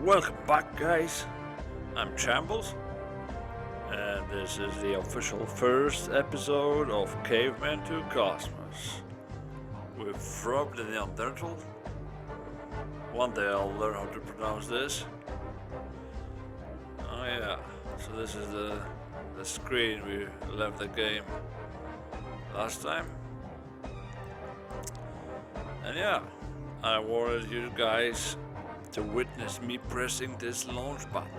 Welcome back, guys. I'm Chambles, and this is the official first episode of Caveman to Cosmos with Wrub the Neanderthal. One day I'll learn how to pronounce this. Oh yeah, so this is the screen we left the game last time. And yeah, I wanted you guys to witness me pressing this launch button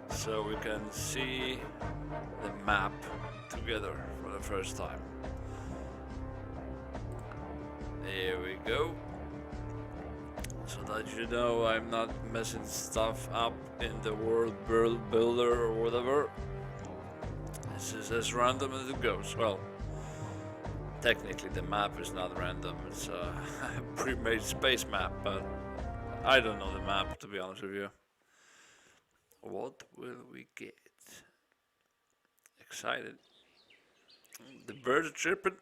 so we can see the map together for the first time. Here we go. So that you know I'm not messing stuff up in the world builder or whatever. This is as random as it goes. Well, technically the map is not random, it's a pre-made space map, but I don't know the map, to be honest with you. What will we get? Excited. The birds are chirping.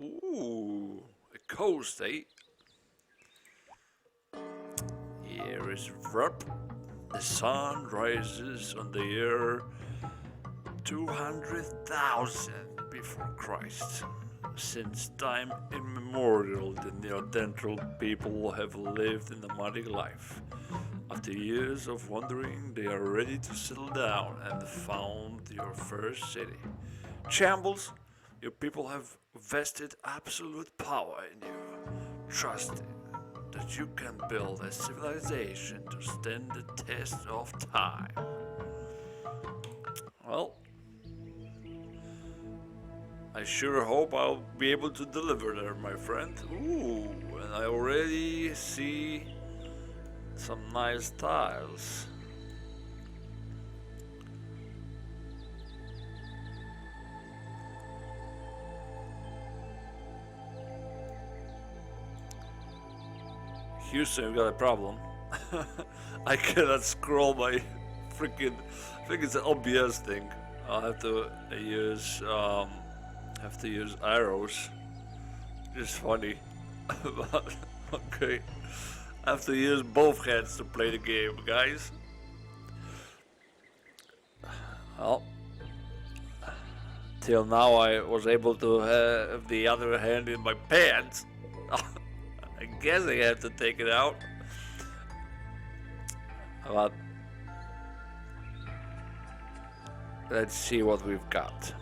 Ooh, a coast, eh? Here is Wrub. The sun rises on the year 200,000 before Christ. Since time immemorial, the Neanderthal people have lived in nomadic life. After years of wandering, they are ready to settle down and found your first city. Chambles, your people have vested absolute power in you, trusting that you can build a civilization to stand the test of time. Well, I sure hope I'll be able to deliver there, my friend. Ooh, and I already see some nice tiles. Houston, we got a problem. I cannot scroll my freaking. I think it's an OBS thing. I'll have to use arrows. It's funny, but okay. I have to use both hands to play the game, guys. Well, till now I was able to have the other hand in my pants. I guess I have to take it out. But let's see what we've got.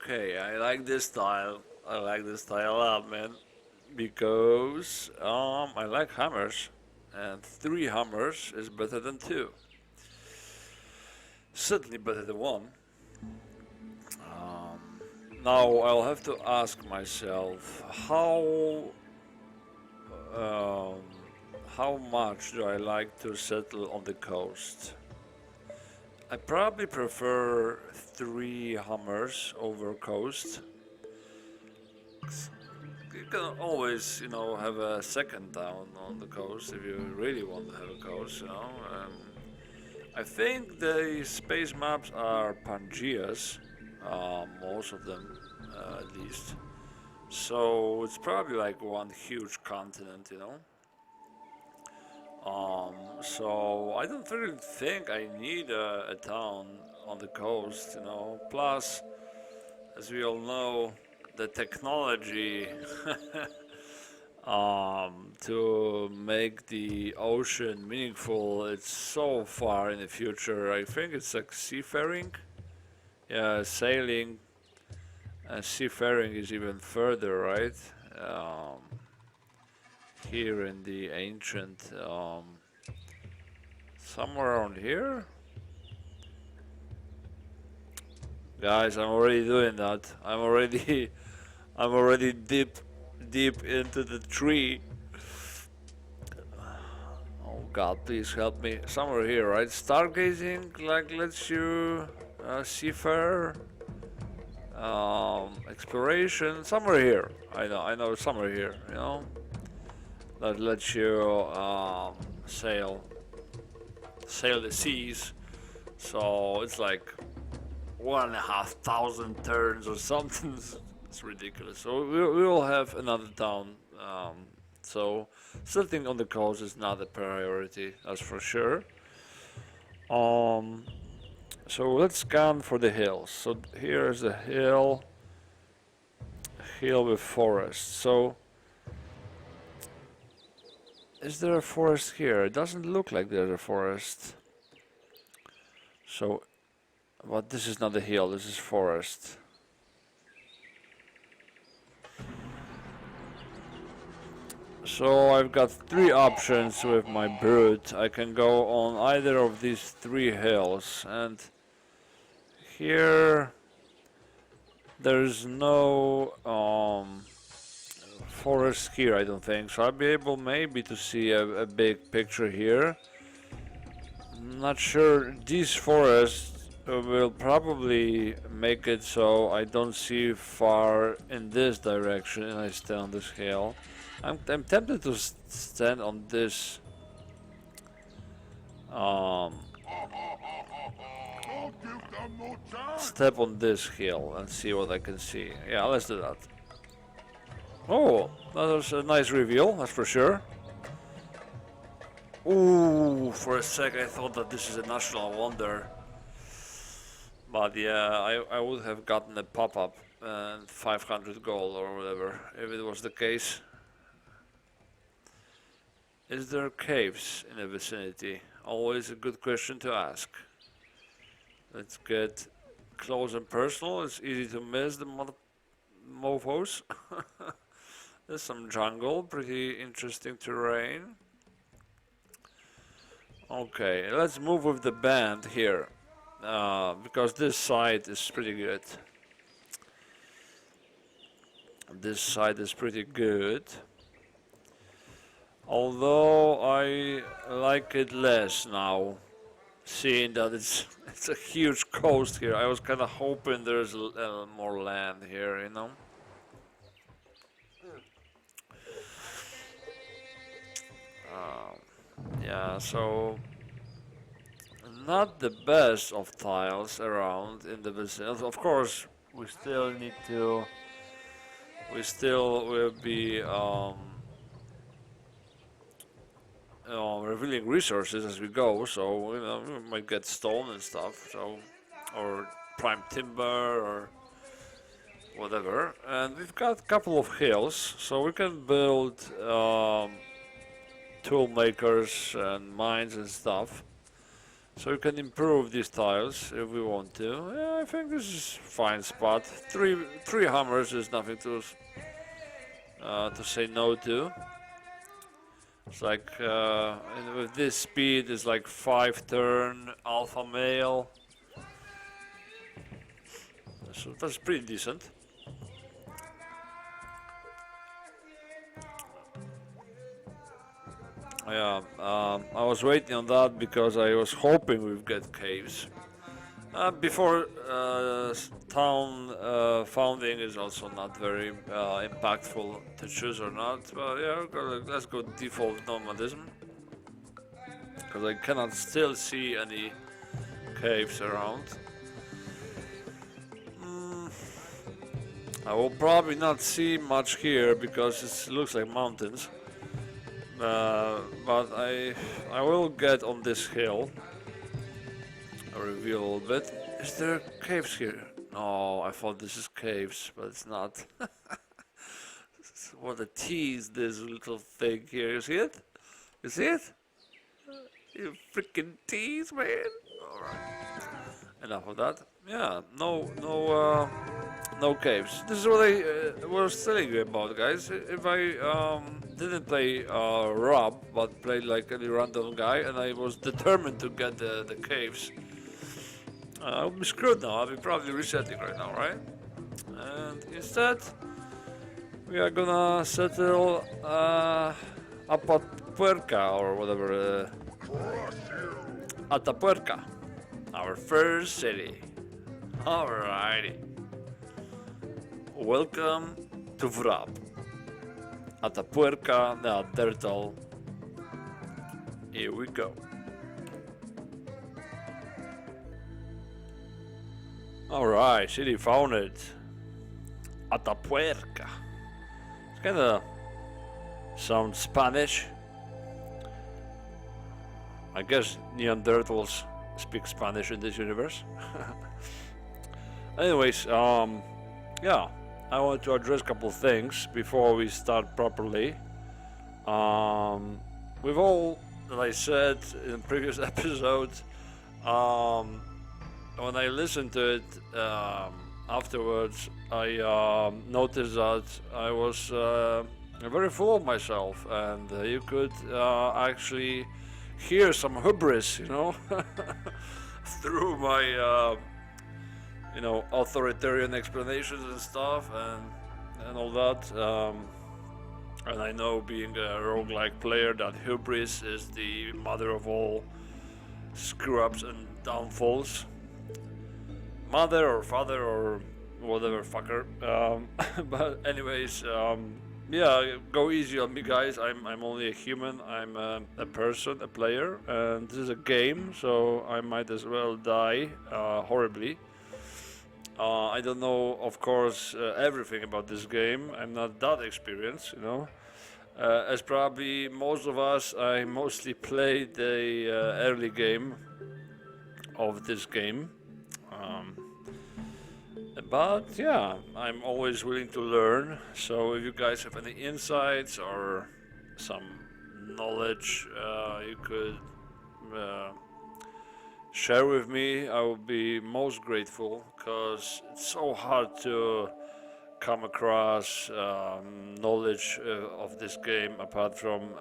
Okay, I like this style. I like this style a lot, man. Because I like hammers, and 3 hammers is better than 2. Certainly better than 1. Now I'll have to ask myself how much do I like to settle on the coast? I probably prefer 3 hammers over coast. You can always, have a second town on the coast if you really want to have a coast, I think the space maps are Pangeas, most of them, at least. So it's probably like one huge continent, So I don't really think I need a town on the coast, Plus, as we all know, the technology to make the ocean meaningful, it's so far in the future. I think it's like seafaring. Yeah, sailing and seafaring is even further, right? Here in the ancient, somewhere around here. Guys, I'm already doing that. I'm already deep into the tree. Oh God, please help me. Somewhere here, right? Stargazing like lets you seafare. Exploration somewhere here. I know somewhere here. That lets you sail the seas. So it's like 1,500 turns or something. It's ridiculous. So we will have another town So sitting on the coast is not a priority, that's for sure. Um, so let's scan for the hills. So here's a hill with forest. So is there a forest here? It doesn't look like there's a forest. So, but this is not a hill, this is forest. So I've got three options with my brute. I can go on either of these three hills, and here there's no forest here, I don't think. So I'll be able maybe to see a big picture here. I'm not sure. These forests will probably make it so I don't see far in this direction and I stay on this hill. I'm tempted to stand on this step on this hill and see what I can see. Yeah, let's do that. Oh, that was a nice reveal, that's for sure. Ooh, for a sec I thought that this is a national wonder. But yeah, I would have gotten a pop-up and 500 gold or whatever, if it was the case. Is there caves in the vicinity? Always a good question to ask. Let's get close and personal. It's easy to miss the mofos. There's some jungle, pretty interesting terrain. Okay, let's move with the band here, because this side is pretty good. This side is pretty good. Although I like it less now, seeing that it's a huge coast here. I was kind of hoping there's more land here, you know. Yeah, so not the best of tiles around in the vicinity. Of course, we still need to. We still will be revealing resources as we go. So you know, we might get stone and stuff. So or prime timber or whatever. And we've got a couple of hills, so we can build tool makers and mines and stuff. So we can improve these tiles if we want to. Yeah, I think this is a fine spot. Three hammers is nothing to say no to. It's like and with this speed, it's like 5-turn alpha male. So that's pretty decent. Yeah, I was waiting on that because I was hoping we'd get caves. Before town founding is also not very impactful to choose or not, but yeah, let's go default nomadism. Because I cannot still see any caves around. I will probably not see much here because it looks like mountains. But I will get on this hill. I'll reveal a little bit. Is there caves here? No, I thought this is caves, but it's not. What a tease, this little thing here. You see it? You see it? You freaking tease, man. Alright. Enough of that. Yeah, no caves. This is what I was telling you about, guys. If I didn't play Wrub, but played like any random guy, and I was determined to get the caves, I would be screwed now. I'll be probably resetting right now, right? And instead, we are gonna settle Atapuerca or whatever. Atapuerca, our first city. Alrighty. Welcome to Wrub. Atapuerca, Neanderthal. Here we go. Alright, city founded. Atapuerca. It's kinda sound Spanish. I guess Neanderthals speak Spanish in this universe. Anyways, yeah, I want to address a couple of things before we start properly. With all that I said in the previous episode, when I listened to it afterwards, I noticed that I was very full of myself, and you could actually hear some hubris, you know, through my, you know, authoritarian explanations and stuff, and all that. And I know, being a roguelike player, that hubris is the mother of all screw-ups and downfalls. Mother or father or whatever fucker. But anyways, yeah, go easy on me, guys. I'm only a human. I'm a person, a player, and this is a game, so I might as well die horribly. I don't know, of course, everything about this game. I'm not that experienced, you know. As probably most of us, I mostly played the early game of this game. But yeah, I'm always willing to learn. So if you guys have any insights or some knowledge you could share with me, I would be most grateful, because it's so hard to come across knowledge of this game apart from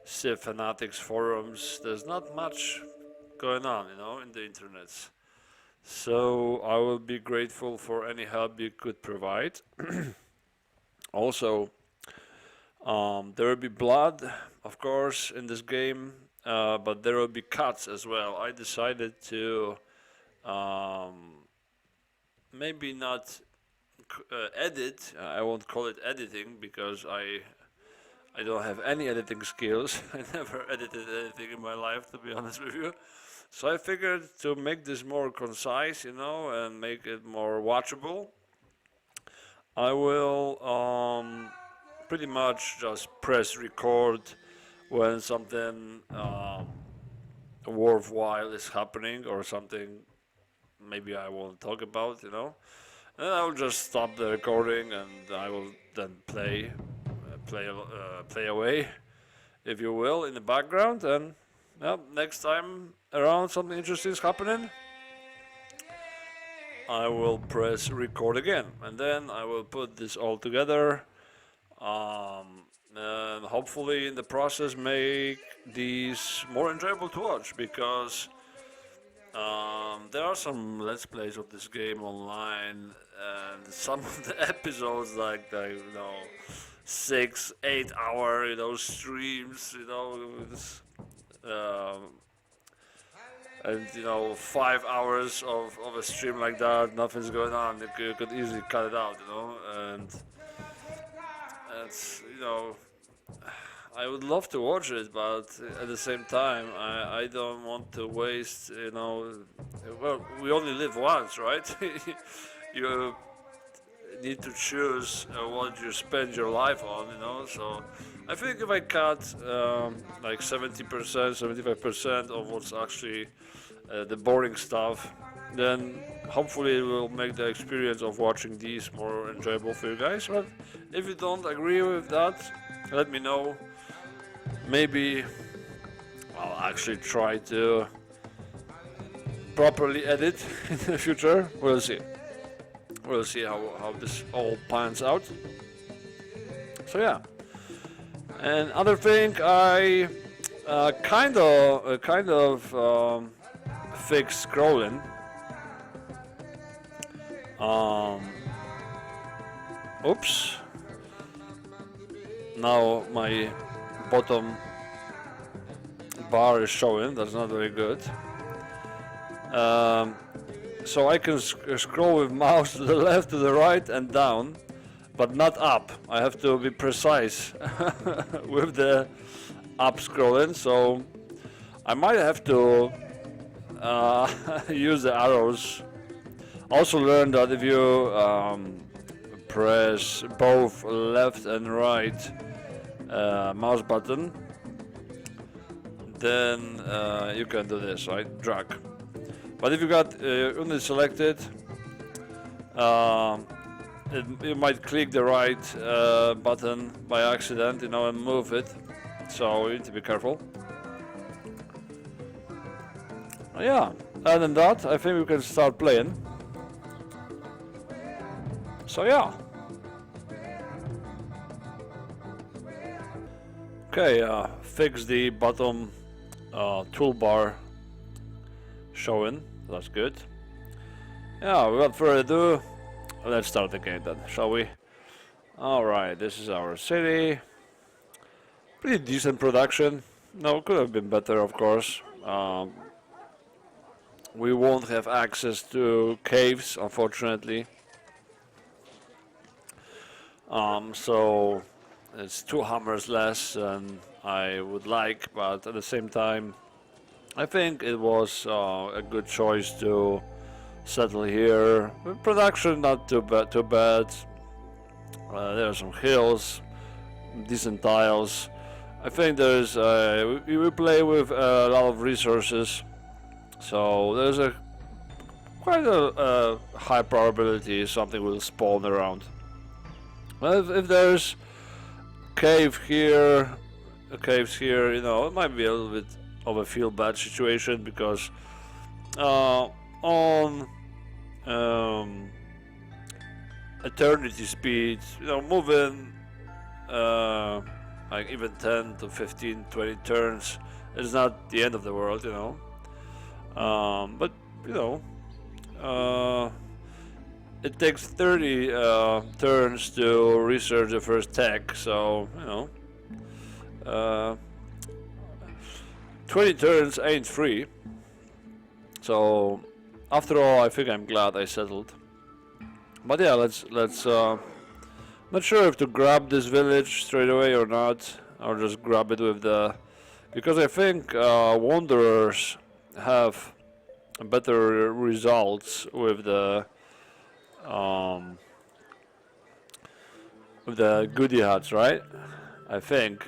Civ Fanatics forums. There's not much going on, you know, in the internet. So I will be grateful for any help you could provide. Also, there will be blood, of course, in this game, but there will be cuts as well. I decided to maybe not edit. I won't call it editing, because I don't have any editing skills. I never edited anything in my life, to be honest with you. So I figured, to make this more concise, you know, and make it more watchable, I will pretty much just press record when something worthwhile is happening, or something maybe I won't talk about, you know. And I will just stop the recording, and I will then play away, if you will, in the background. And well, next time around something interesting is happening, I will press record again, and then I will put this all together, and hopefully in the process make these more enjoyable to watch, because there are some Let's Plays of this game online, and some of the episodes, like you know, 6-8 hour, you know, streams, you know, and you know, 5 hours of a stream like that, nothing's going on. You could easily cut it out, you know, and it's, you know, I would love to watch it, but at the same time, I don't want to waste, you know, well, we only live once, right? You need to choose what you spend your life on, you know, so I think if I cut like 70%, 75% of what's actually the boring stuff, then hopefully it will make the experience of watching these more enjoyable for you guys. But if you don't agree with that, let me know. Maybe I'll actually try to properly edit in the future. We'll see. We'll see how this all pans out. So yeah. And other thing, I kind of fixed scrolling. Oops. Now my bottom bar is showing. That's not very good. So I can scroll with mouse to the left, to the right, and down, but not up. I have to be precise with the up scrolling. So I might have to use the arrows. Also learned that if you press both left and right mouse button, then you can do this, right? Drag. But if you got unit selected, you might click the right button by accident, you know, and move it. So you need to be careful. Yeah, other than that, I think we can start playing. So yeah. Okay, fix the bottom toolbar showing. That's good. Yeah, without further ado, let's start the game then, shall we? Alright, this is our city. Pretty decent production. No, could have been better, of course. We won't have access to caves, unfortunately. So it's 2 hammers less than I would like, but at the same time, I think it was a good choice to settle here. Production not too bad. There are some hills, decent tiles. I think there's we play with a lot of resources, so there's quite a high probability something will spawn around. Well, if there's caves here, you know, it might be a little bit of a feel bad situation because on eternity speed, you know, moving like even 10 to 15, 20 turns is not the end of the world, you know. But you know, it takes 30 turns to research the first tech, so you know, 20 turns ain't free. So after all, I think I'm glad I settled. But yeah, let's not sure if to grab this village straight away or not, or just grab it with the, because I think wanderers have better results with the goodie huts, right? I think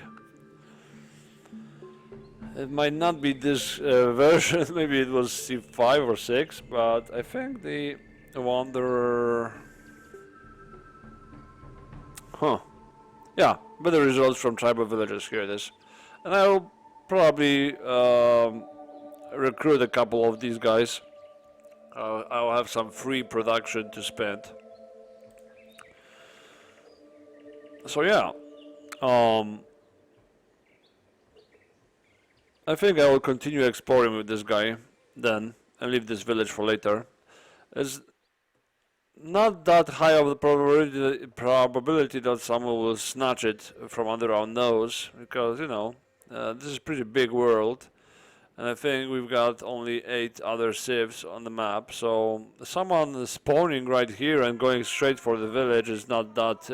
it might not be this version. Maybe it was C5 or 6, but I think the wanderer. Huh. Yeah, better results from tribal villages. Here it is. And I'll probably recruit a couple of these guys. I'll have some free production to spend. So yeah. I think I will continue exploring with this guy then and leave this village for later. It's not that high of the probability that someone will snatch it from under our nose, because you know this is a pretty big world, and I think we've got only 8 other civs on the map, so someone spawning right here and going straight for the village is not that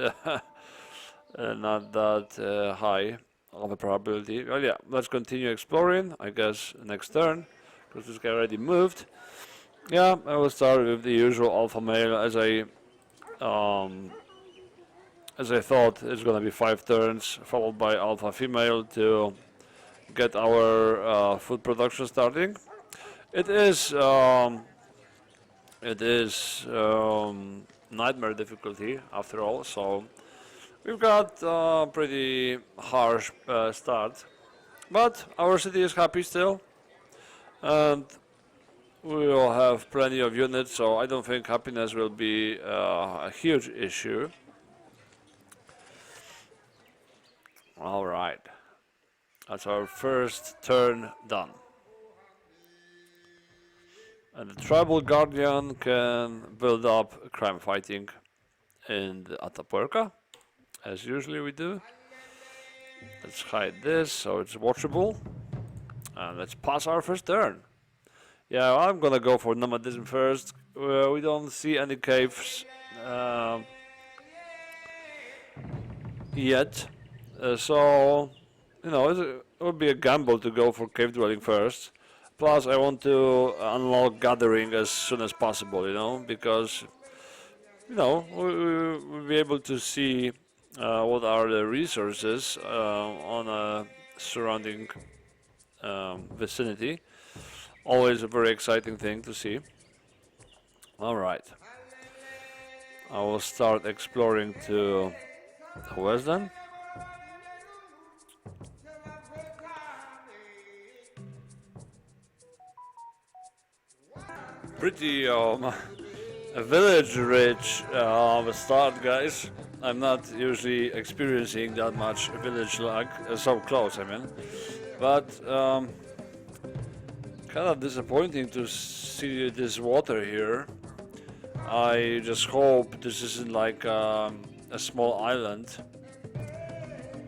high of a probability. Well, yeah, let's continue exploring, I guess, next turn, because this guy already moved. Yeah, I will start with the usual alpha male, as I thought it's gonna be 5 turns, followed by alpha female to get our food production starting. It is nightmare difficulty after all, so we've got pretty harsh start, but our city is happy still, and we will have plenty of units, so I don't think happiness will be a huge issue. Alright, that's our first turn done. And the tribal guardian can build up crime fighting in the Atapuerca, as usually we do. Let's hide this so it's watchable, and let's pass our first turn. Yeah, I'm gonna go for nomadism first. We don't see any caves yet, so you know it would be a gamble to go for cave dwelling first. Plus, I want to unlock gathering as soon as possible, you know, because you know we'll be able to see what are the resources on a surrounding vicinity. Always a very exciting thing to see. Alright, I will start exploring to the west then. Pretty a village rich start, guys. I'm not usually experiencing that much village lag, so close I mean, but kind of disappointing to see this water here. I just hope this isn't like a small island.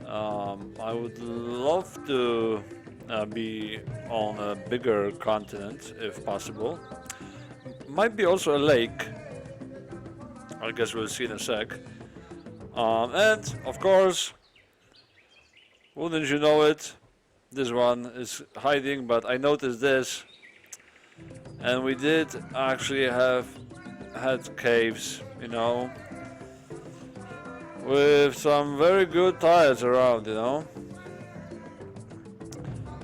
I would love to be on a bigger continent if possible. Might be also a lake. I guess we'll see in a sec. And of course, wouldn't you know it, this one is hiding, but I noticed this. And we did actually have had caves, you know, with some very good tiles around, you know.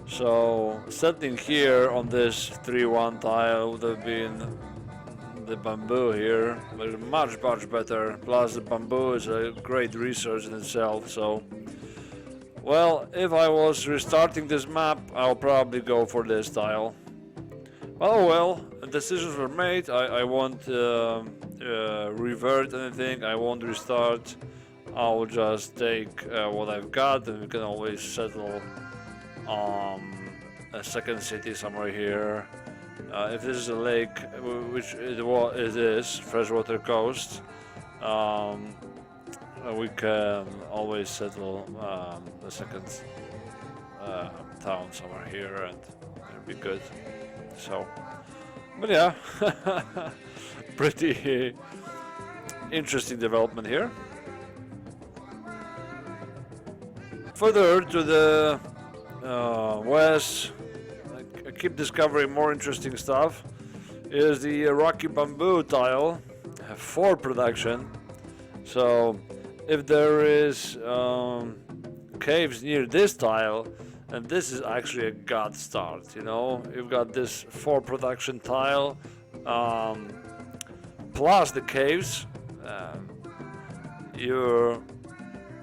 So settling here on this 3-1 tile would have been the bamboo here, but much better. Plus the bamboo is a great resource in itself. So, well, if I was restarting this map, I'll probably go for this tile. Well, decisions were made. I won't revert anything. I won't restart. I'll just take what I've got, and we can always settle a second city somewhere here. If this is a lake, which it is, freshwater coast, we can always settle the second town somewhere here, and it'll be good. So, but yeah, pretty interesting development here. Further to the west, I keep discovering more interesting stuff. Is the rocky bamboo tile for production. So if there is caves near this tile, and this is actually a god start, you know. You've got this for production tile plus the caves.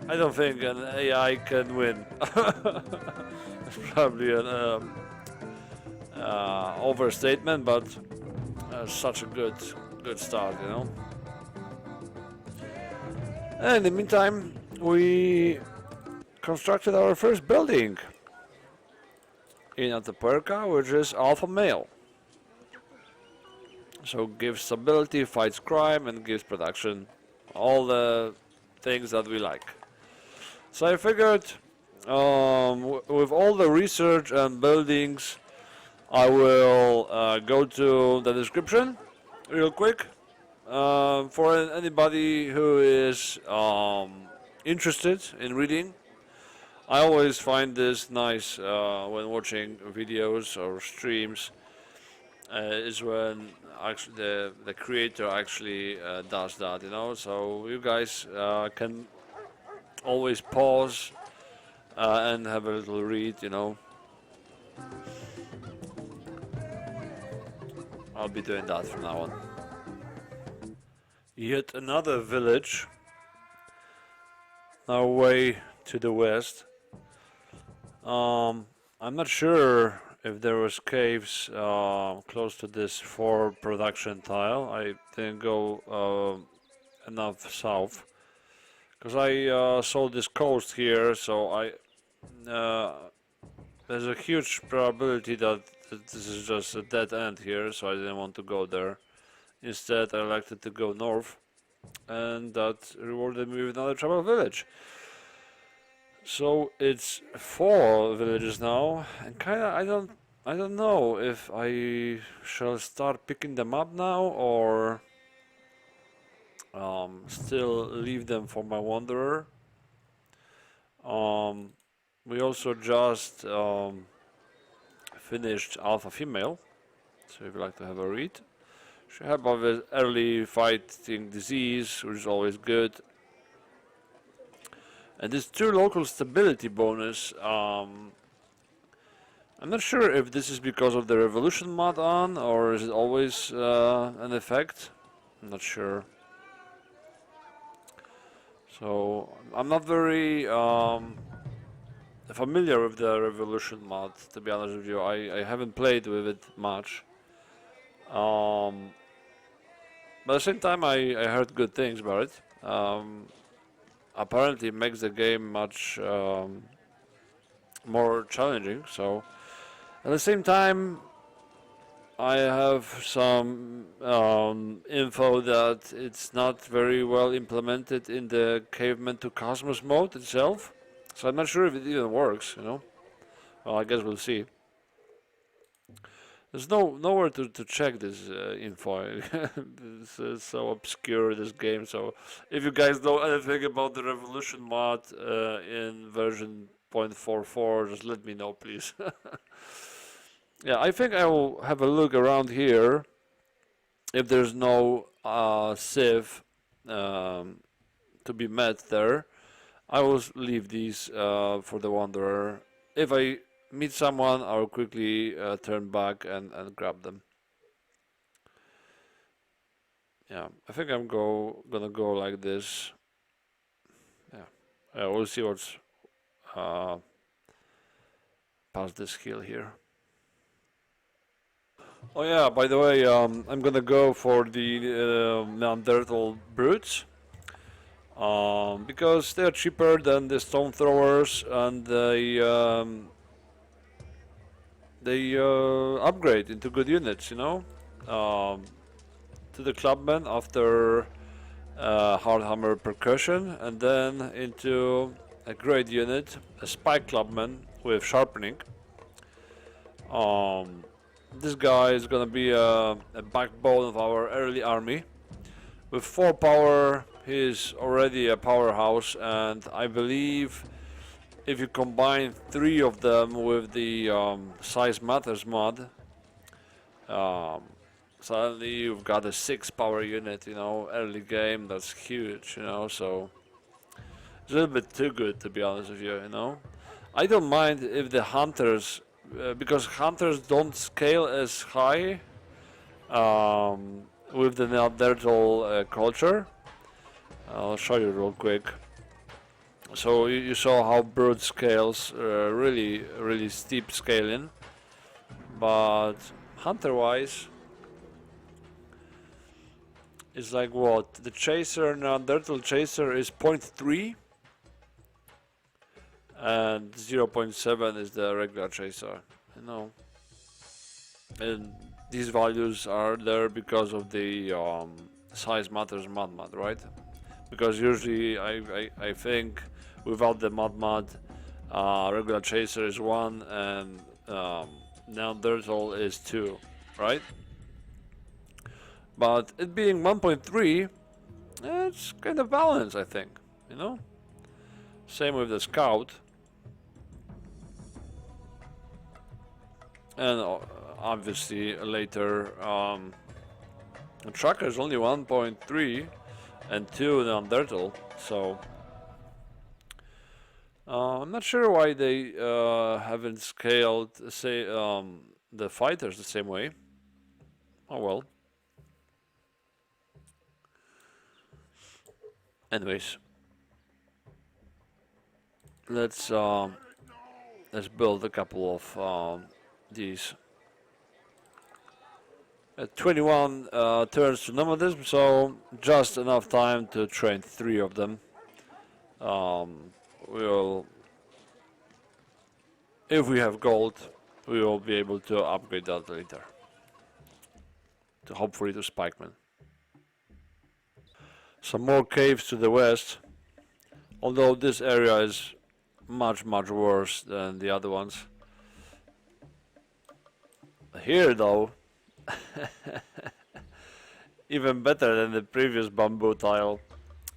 I don't think an AI can win. It's probably an overstatement, but such a good start, you know. And in the meantime, we constructed our first building in Atapuerca, which is alpha male. So gives stability, fights crime, and gives production. All the things that we like. So I figured with all the research and buildings, I will go to the description real quick for anybody who is interested in reading. I always find this nice when watching videos or streams, is when actually the creator actually does that, you know. So you guys can always pause and have a little read, you know. I'll be doing that from now on. Yet another village, our way to the west. I'm not sure if there was caves close to this for production tile. I didn't go enough south, because I saw this coast here, so there's a huge probability that this is just a dead end here, so I didn't want to go there. Instead, I elected to go north, and that rewarded me with another tribal village. So it's 4 villages now, and kinda I don't know if I shall start picking them up now or still leave them for my wanderer. We also just finished Alpha Female, so if you'd like to have a read. She had early fighting disease, which is always good. And this 2 local stability bonus, I'm not sure if this is because of the revolution mod on, or is it always an effect? I'm not sure. So I'm not very familiar with the revolution mod, to be honest with you. I haven't played with it much. But at the same time, I heard good things about it. Apparently, it makes the game much more challenging. So at the same time, I have some info that it's not very well implemented in the Caveman to Cosmos mode itself. So I'm not sure if it even works, you know. Well, I guess we'll see. There's nowhere to check this info. This is so obscure, this game. So if you guys know anything about the Revolution mod in version 0.44, just let me know, please. Yeah, I think I will have a look around here. If there's no civ to be met there, I will leave these for the Wanderer. If I meet someone, I'll quickly turn back and grab them. Yeah, I think I'm gonna go like this. Yeah, we'll see what's past this hill here. Oh yeah, by the way, I'm gonna go for the Neanderthal brutes. Because they're cheaper than the stone throwers, and they upgrade into good units, you know. To the clubman after hardhammer percussion, and then into a great unit, a spike clubman with sharpening. This guy is gonna be a backbone of our early army. With 4 power, he's already a powerhouse, and I believe if you combine 3 of them with the size matters mod, suddenly you've got a 6 power unit, you know, early game. That's huge, you know. So it's a little bit too good, to be honest with you, you know. I don't mind if the hunters, because hunters don't scale as high with the Neanderthal culture. I'll show you real quick. So you saw how Brood scales, really steep scaling, but hunter-wise, it's like what? The Chaser, Neanderthal Chaser is 0.3, and 0.7 is the regular Chaser, you know. And these values are there because of the size matters mod, right? Because usually I think without the mod, regular Chaser is 1 and Neanderthal is 2, right? But it being 1.3, it's kind of balanced, I think, you know? Same with the Scout. And obviously later, the Tracker is only 1.3 and 2 Neanderthal, so I'm not sure why they haven't scaled, say, the fighters the same way. Oh well. Anyways, let's build a couple of these. 21 turns to nomadism, so just enough time to train 3 of them. We'll, if we have gold, we will be able to upgrade that later. To hopefully to Spikeman. Some more caves to the west, although this area is much worse than the other ones. Here though, even better than the previous bamboo tile.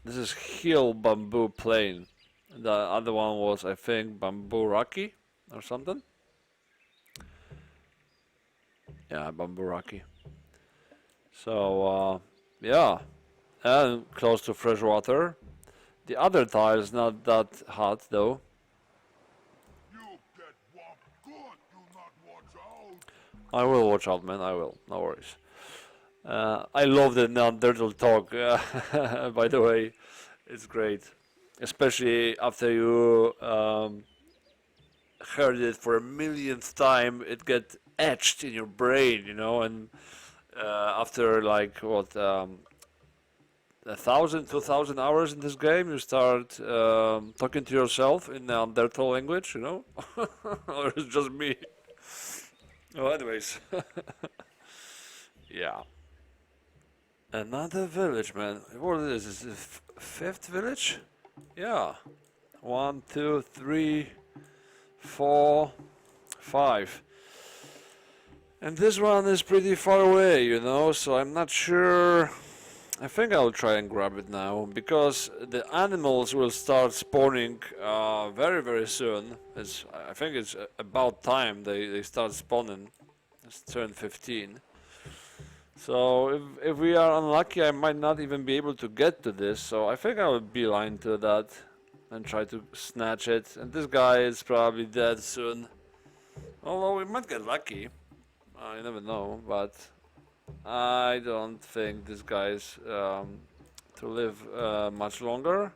This is hill bamboo plain. The other one was, I think, bamboo rocky or something. Yeah, bamboo rocky. So yeah, and close to fresh water. The other tile is not that hot though. I will watch out, man. I will. No worries. I love the Neanderthal talk. By the way, it's great, especially after you heard it for a millionth time. It gets etched in your brain, you know. And after like what 1,000, 2,000 hours in this game, you start talking to yourself in Neanderthal language, you know, or it's just me. Well, anyways, yeah. Another village, man. What is this? Is the fifth village? Yeah. 1, 2, 3, 4, 5. And this one is pretty far away, you know, so I'm not sure. I think I'll try and grab it now, because the animals will start spawning very, very soon. I think it's about time they start spawning. It's turn 15. So if we are unlucky, I might not even be able to get to this. So I think I will beeline to that and try to snatch it. And this guy is probably dead soon. Although we might get lucky. I never know, but I don't think this guy's to live much longer.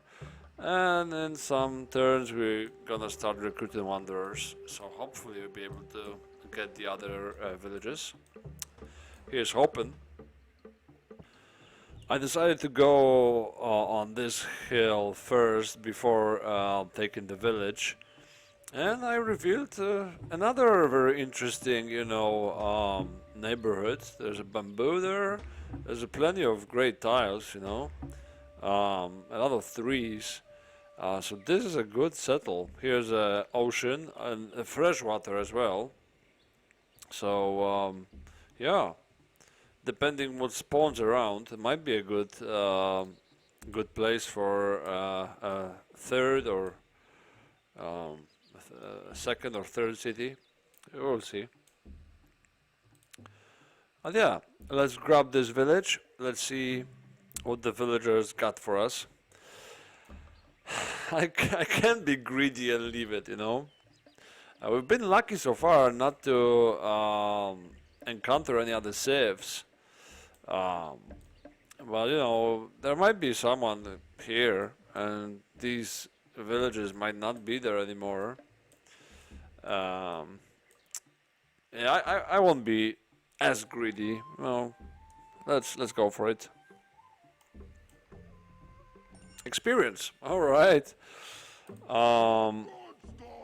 And in some turns we're gonna start recruiting wanderers. So hopefully we'll be able to get the other villages. Here's hoping. I decided to go on this hill first before taking the village, and I revealed another very interesting, you know, neighborhood. There's a bamboo there. There's plenty of great tiles, you know, a lot of trees. So this is a good settle. Here's a ocean and fresh water as well. So yeah. Depending what spawns around, it might be a good place for a third or second or third city. We'll see. And yeah, let's grab this village. Let's see what the villagers got for us. I can't be greedy and leave it, you know. We've been lucky so far not to encounter any other sieves. Well, you know, there might be someone here, and these villages might not be there anymore. Yeah, I won't be as greedy. No, let's go for it. Experience. All right.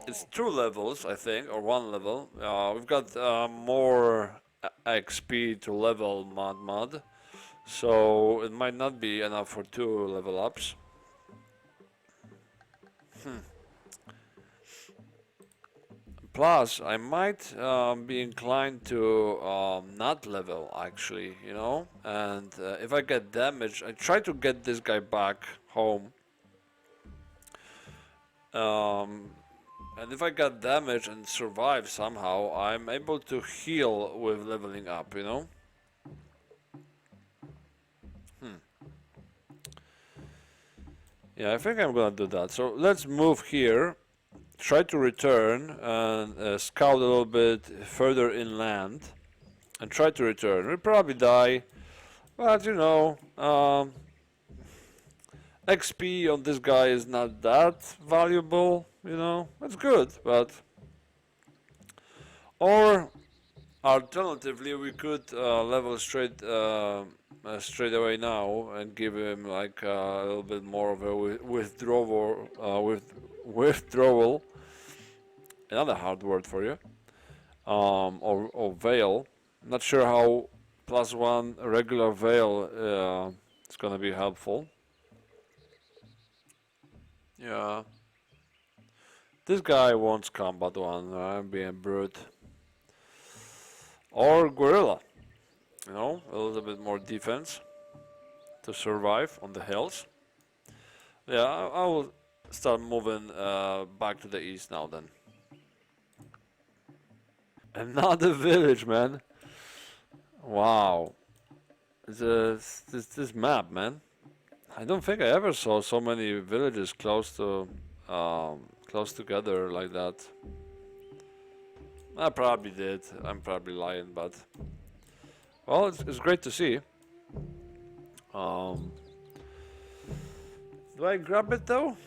It's 2 levels, I think, or 1 level. We've got more XP to level mod, so it might not be enough for 2 level ups. Plus, I might be inclined to not level, actually, you know, and if I get damaged, I try to get this guy back home. And if I got damaged and survive somehow, I'm able to heal with leveling up, you know? Yeah, I think I'm gonna do that. So let's move here, try to return and scout a little bit further inland, and try to return. We'll probably die, but you know, XP on this guy is not that valuable, you know, it's good, but... Or, alternatively, we could level straight away now and give him like a little bit more of a withdrawal, another hard word for you, or veil. Not sure how +1 regular veil is gonna be helpful. Yeah. This guy wants combat 1, I'm being brute. Or gorilla. You know, a little bit more defense to survive on the hills. Yeah, I will start moving back to the east now then. Another village, man. Wow. This map, man. I don't think I ever saw so many villages close together like that. I probably did. I'm probably lying, but well, it's great to see. Um, do I grab it though?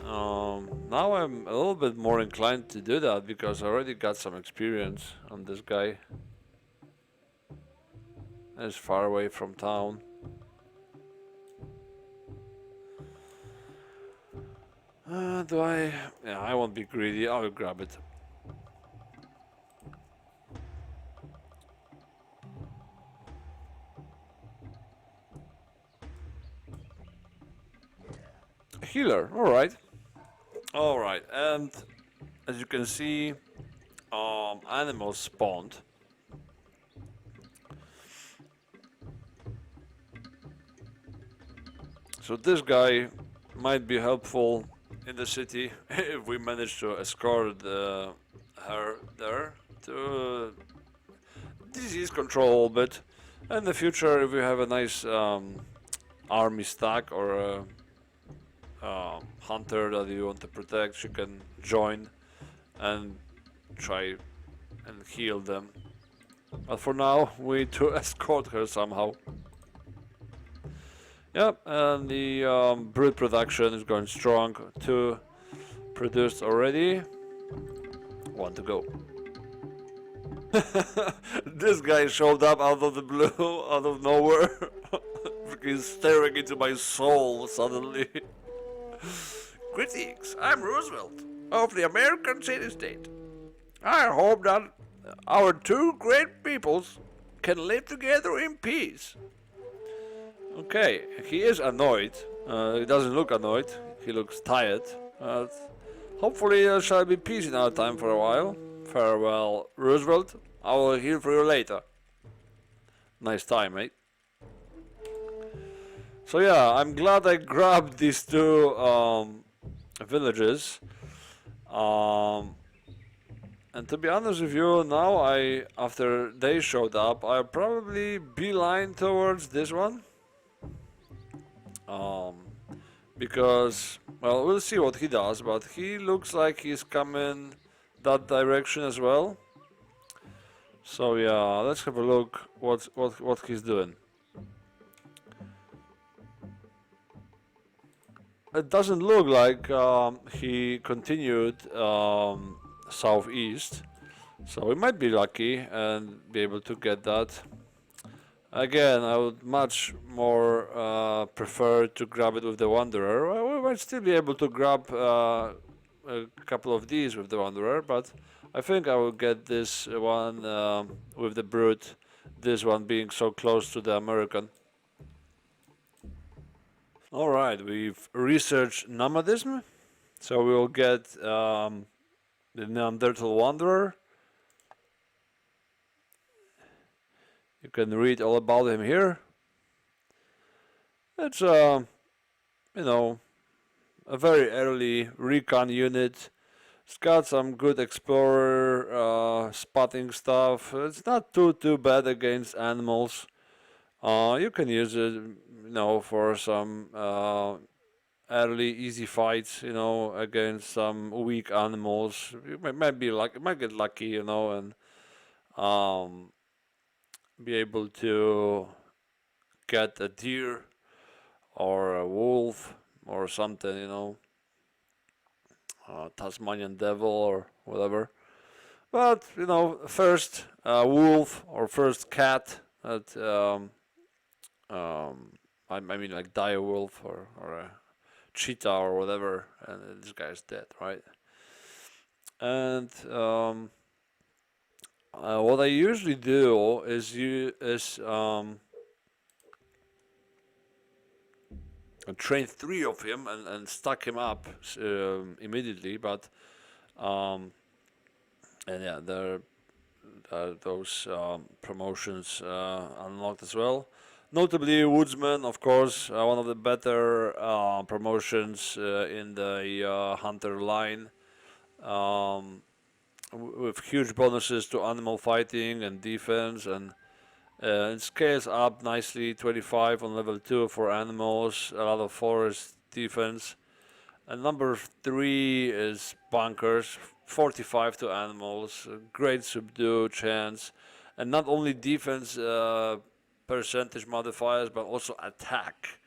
Now I'm a little bit more inclined to do that because I already got some experience on this guy. It's far away from town. Do I? Yeah, I won't be greedy. I'll grab it. Healer. All right. All right. And as you can see, animals spawned. So this guy might be helpful in the city if we manage to escort her there to disease control a bit. In the future, if we have a nice army stack or a hunter that you want to protect, you can join and try and heal them. But for now, we need to escort her somehow. Yep, and the brood production is going strong. 2 produced already. 1 to go. This guy showed up out of the blue, out of nowhere. He's staring into my soul suddenly. Greetings, I'm Roosevelt of the American city-state. I hope that our 2 great peoples can live together in peace. Okay, he is annoyed. He doesn't look annoyed. He looks tired. Hopefully there shall be peace in our time for a while. Farewell, Roosevelt. I will heal for you later. Nice time, mate. So yeah, I'm glad I grabbed these 2 villages. And to be honest with you, now after they showed up, I'll probably beeline towards this one. Because, well, we'll see what he does, but he looks like he's coming that direction as well. So yeah, let's have a look what he's doing. It doesn't look like he continued southeast, so we might be lucky and be able to get that. Again, I would much more prefer to grab it with the Wanderer. Well, we might still be able to grab a couple of these with the Wanderer, but I think I will get this one with the Brute, this one being so close to the American. Alright, we've researched nomadism, so we will get the Neanderthal Wanderer. You can read all about him here. It's you know, a very early recon unit. It's got some good explorer spotting stuff. It's not too bad against animals. You can use it, you know, for some early easy fights, you know, against some weak animals. You might get lucky, you know, and be able to get a deer or a wolf or something, you know, Tasmanian devil or whatever. But you know, first wolf or first cat that I mean like dire wolf or a cheetah or whatever, and this guy's dead, right? And what I usually do is train 3 of him and stack him up immediately, but and yeah, there are those promotions unlocked as well. Notably, Woodsman, of course, one of the better promotions in the Hunter line, with huge bonuses to animal fighting and defense, and It scales up nicely, 25 on level 2 for animals, a lot of forest defense. And number 3 is bunkers, 45 to animals, great subdue chance, and not only defense percentage modifiers, but also attack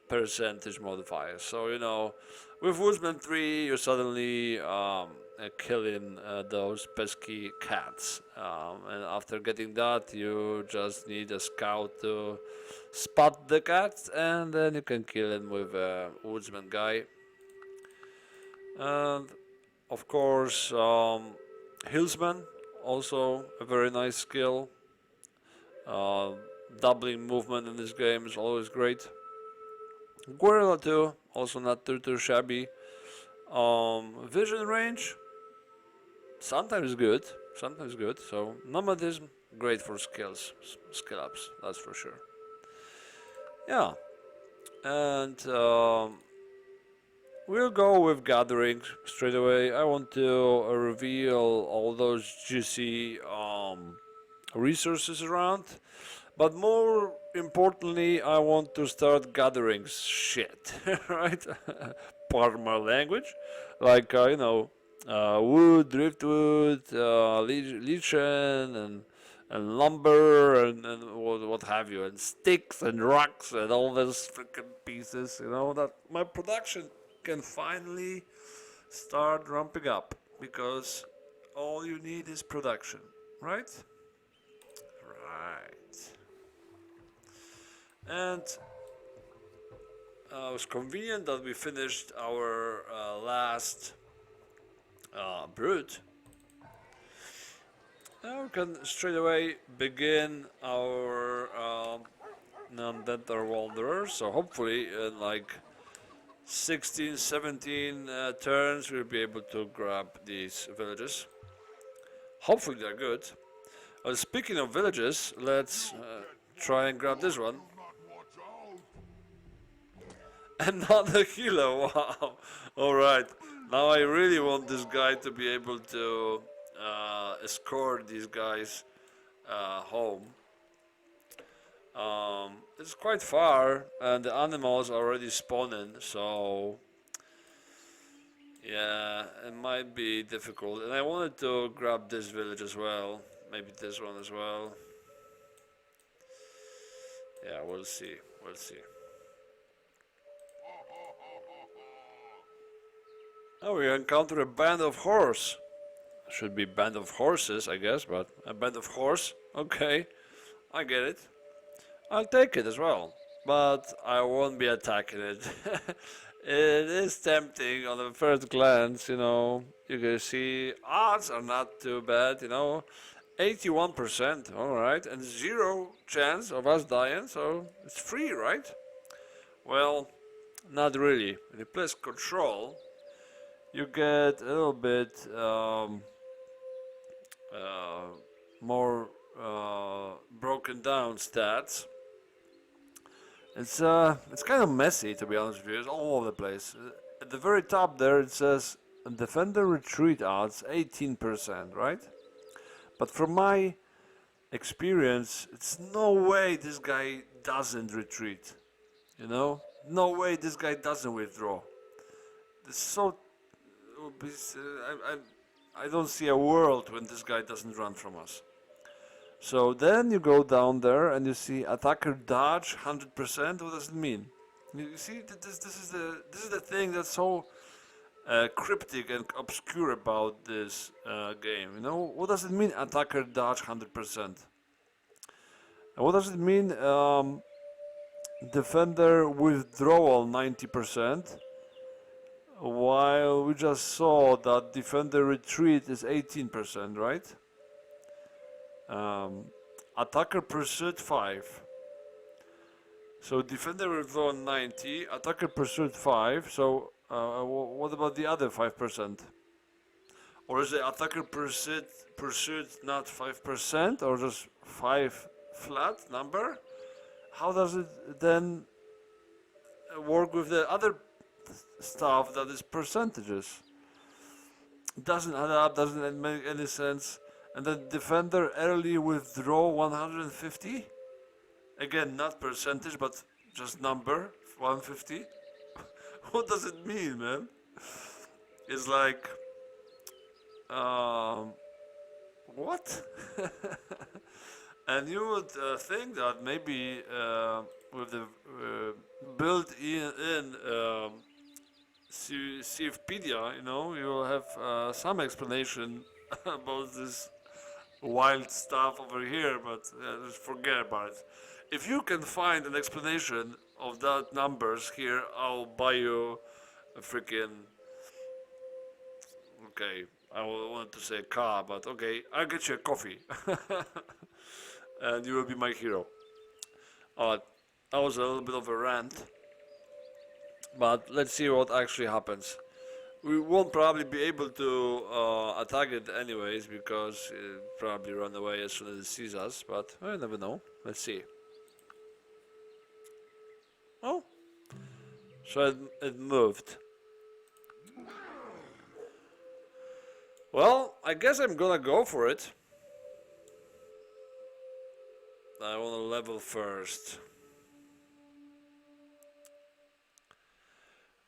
percentage modifiers. So, with Woodsman 3, you're suddenly killing those pesky cats. And after getting that, you just need a scout to spot the cats, and then you can kill him with a Woodsman guy. And of course, Hillsman, also a very nice skill. Uh, Doubling movement in this game is always great. Guerrilla 2, also not too shabby. Vision range, sometimes good, sometimes good. So nomadism, great for skill ups, that's for sure. Yeah, and we'll go with gathering straight away. I want to reveal all those juicy resources around, but more importantly, I want to start gathering shit, right? Pardon my language, like wood, driftwood, lichen, and lumber, and what have you, and sticks and rocks and all those freaking pieces. That my production can finally start ramping up, because all you need is production, right? Right. And it was convenient that we finished our last brood. Now we can straight away begin our Neanderthal wanderer. So hopefully in like 16, 17 turns we'll be able to grab these villages. Hopefully they're good. Speaking of villages, let's try and grab this one. Another healer, wow. Alright, now I really want this guy to be able to escort these guys home. It's quite far, and the animals are already spawning, so yeah, it might be difficult. And I wanted to grab this village as well, maybe this one as well. Yeah, we'll see, we'll see. Oh, we encounter a band of horse. Should be band of horses, I guess, but a band of horse. Okay, I get it. I'll take it as well, but I won't be attacking it. It is tempting on the first glance, You can see odds are not too bad, 81%, alright, and 0 chance of us dying, so it's free, right? Well, not really. When you place control, you get a little bit more broken down stats. It's kind of messy, to be honest with you. It's all over the place. At the very top there it says defender retreat odds 18%, right? But from my experience, it's no way this guy doesn't retreat. No way this guy doesn't withdraw. It's so I don't see a world when this guy doesn't run from us. So then you go down there and you see attacker dodge 100%. What does it mean? You see, this is the thing that's so cryptic and obscure about this game. What does it mean? Attacker dodge 100%. And what does it mean? Defender withdrawal 90%. While we just saw that defender retreat is 18%, right? Attacker pursuit 5. So defender withdrawal 90, attacker pursuit 5. So what about the other 5%? Or is the attacker pursuit not 5%, or just 5 flat number? How does it then work with the other stuff that is percentages? It doesn't add up, doesn't make any sense. And then defender early withdraw 150? Again, not percentage, but just number 150. What does it mean, man? It's like, um, what? And you would think that maybe with the built-in CFpedia, you know, you will have some explanation about this wild stuff over here, but just forget about it. If you can find an explanation of that numbers here, I'll buy you a freaking. Okay, I wanted to say car, but okay, I'll get you a coffee, and you will be my hero. Alright, that was a little bit of a rant, but let's see what actually happens. We won't probably be able to attack it anyways, because it'll probably run away as soon as it sees us, but I never know. Let's see. Oh, so it moved. Well, I guess I'm gonna go for it. I wanna level first.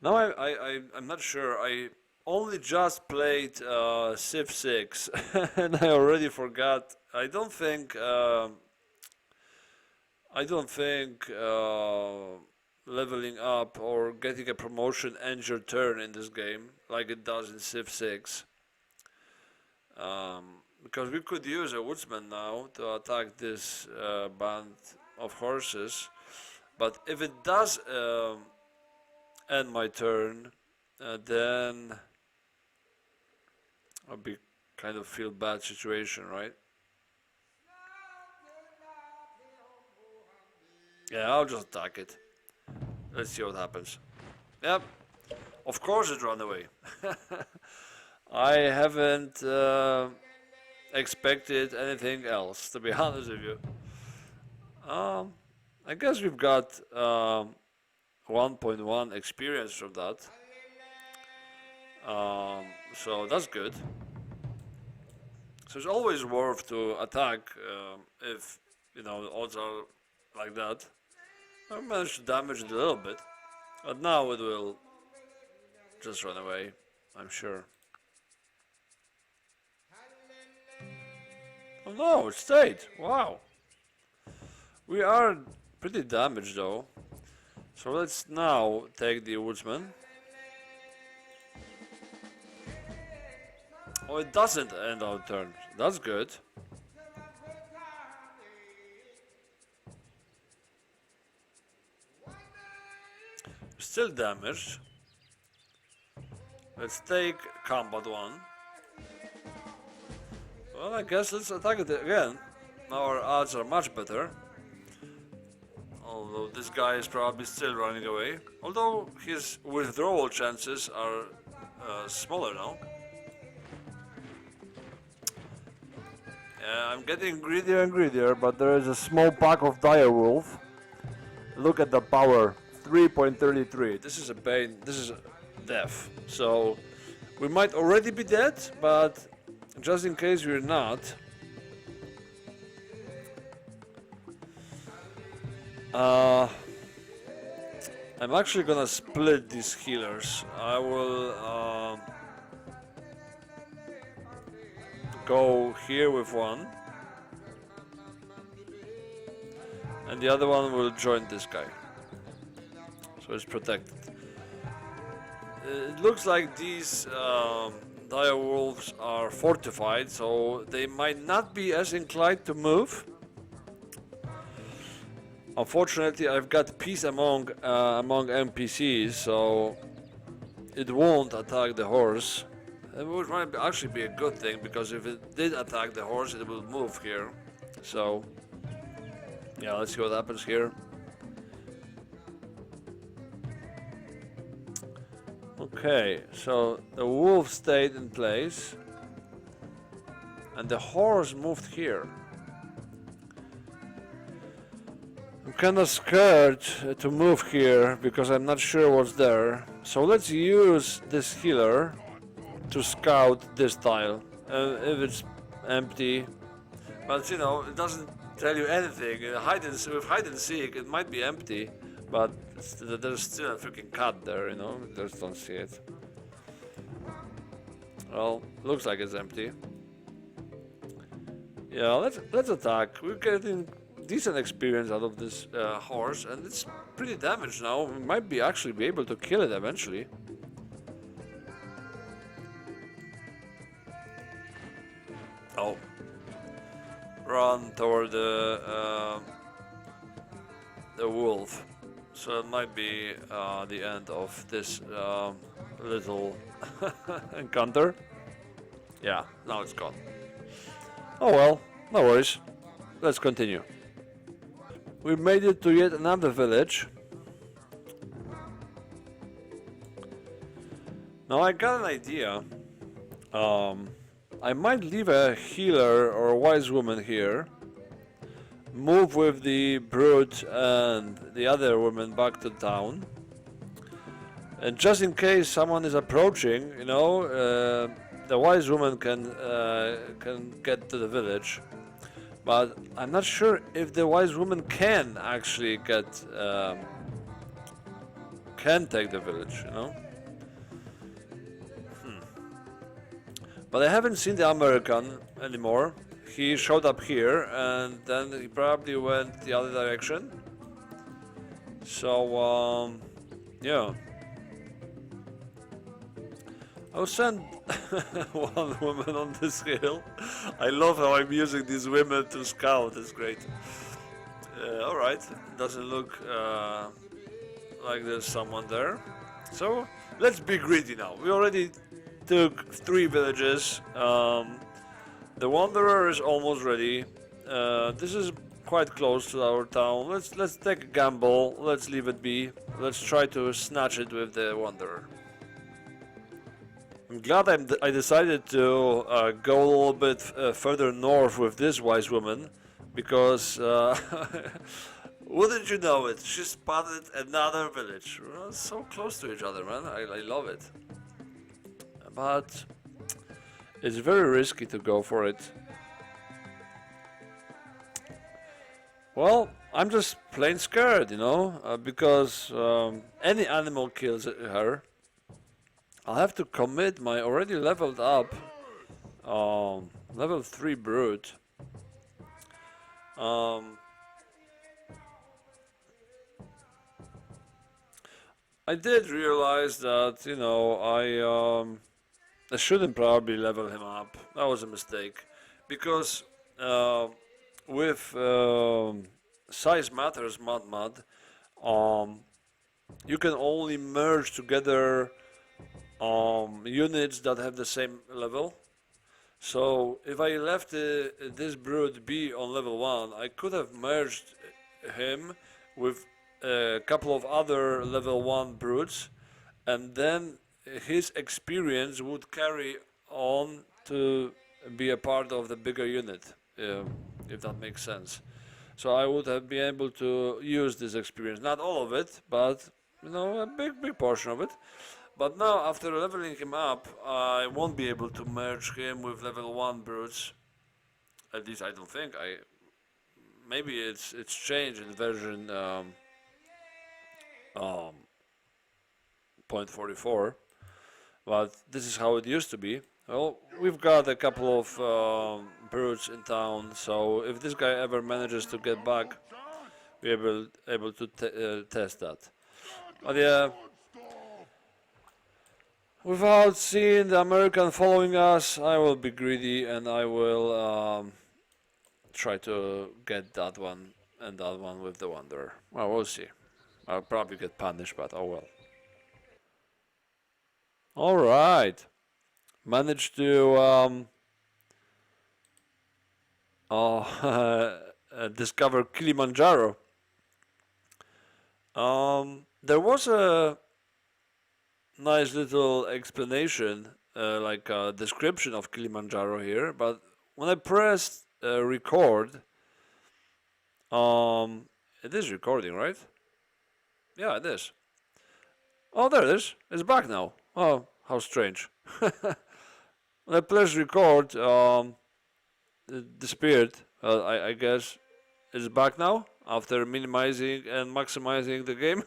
No, I'm not sure. I only just played Civ 6 and I already forgot. I don't think leveling up or getting a promotion ends your turn in this game like it does in Civ 6. Because we could use a woodsman now to attack this band of horses, but if it does end my turn, then I'll be kind of feel bad situation, right? Yeah, I'll just attack it. Let's see what happens. Yep, of course it ran away. I haven't expected anything else, to be honest with you. I guess we've got 1.1 experience from that. So that's good. So it's always worth to attack if, you know, the odds are like that. I managed to damage it a little bit, but now it will just run away, I'm sure. Oh no, it stayed. Wow. We are pretty damaged though. So let's now take the woodsman. Oh, it doesn't end our turn. That's good. Still damaged. Let's take combat one. Well, I guess let's attack it again. Now our odds are much better. Although this guy is probably still running away. Although his withdrawal chances are smaller now. Yeah, I'm getting greedier and greedier, but there is a small pack of dire wolf. Look at the power, 3.33. This is a pain, this is death. So we might already be dead, but just in case we're not, I'm actually gonna split these healers. I will go here with one, and the other one will join this guy, so it's protected. It looks like these dire wolves are fortified, so they might not be as inclined to move. Unfortunately, I've got peace among NPCs, so it won't attack the horse. It would actually be a good thing, because if it did attack the horse, it will move here. So, yeah, let's see what happens here. Okay, so the wolf stayed in place, and the horse moved here. I'm kinda scared to move here, because I'm not sure what's there. So let's use this healer to scout this tile. If it's empty, but you know, it doesn't tell you anything. With hide and seek, it might be empty, but there's still a freaking cat there. You know, just don't see it. Well, looks like it's empty. Yeah, let's attack. We're getting decent experience out of this horse, and it's pretty damaged now. We might be actually be able to kill it eventually. Oh, run toward the wolf. So it might be the end of this little encounter. Yeah, now it's gone. Oh well, no worries. Let's continue. We made it to yet another village. Now I got an idea. I might leave a healer or a wise woman here. Move with the brute and the other woman back to town. And just in case someone is approaching, you know, the wise woman can get to the village. But I'm not sure if the wise woman can actually can take the village, you know. But I haven't seen the American anymore. He showed up here and then he probably went the other direction. So, yeah. I'll send one woman on this hill. I love how I'm using these women to scout, it's great. Alright, doesn't look like there's someone there. So, let's be greedy now. We already took 3 villages. The Wanderer is almost ready. This is quite close to our town. Let's take a gamble. Let's leave it be. Let's try to snatch it with the Wanderer. I'm glad I decided to go a little bit further north with this wise woman, because wouldn't you know it, she spotted another village. We're so close to each other, man. I love it. But it's very risky to go for it. Well, I'm just plain scared, you know, because any animal kills her. I'll have to commit my already leveled up level 3 brute. I did realize that, you know, I shouldn't probably level him up. That was a mistake, because with size matters mod, you can only merge together units that have the same level. So if I left this brute be on level 1, I could have merged him with a couple of other level 1 brutes, and then his experience would carry on to be a part of the bigger unit, if that makes sense. So I would have been able to use this experience, not all of it, but you know, a big portion of it. But now, after leveling him up, I won't be able to merge him with level 1 brutes. At least I don't think. Maybe it's changed in version 0.44, but this is how it used to be. Well, we've got a couple of brutes in town, so if this guy ever manages to get back, we're able to test that. But yeah, without seeing the American following us, I will be greedy and I will try to get that one and that one with the Wanderer. Well, we'll see. I'll probably get punished, but oh well. Alright. Managed to discover Kilimanjaro. There was a nice little explanation, like a description of Kilimanjaro here, but when I pressed record, it is recording, right? Yeah, it is. Oh, there it is. It's back now. Oh, how strange. When I pressed record, it disappeared. I guess is back now after minimizing and maximizing the game.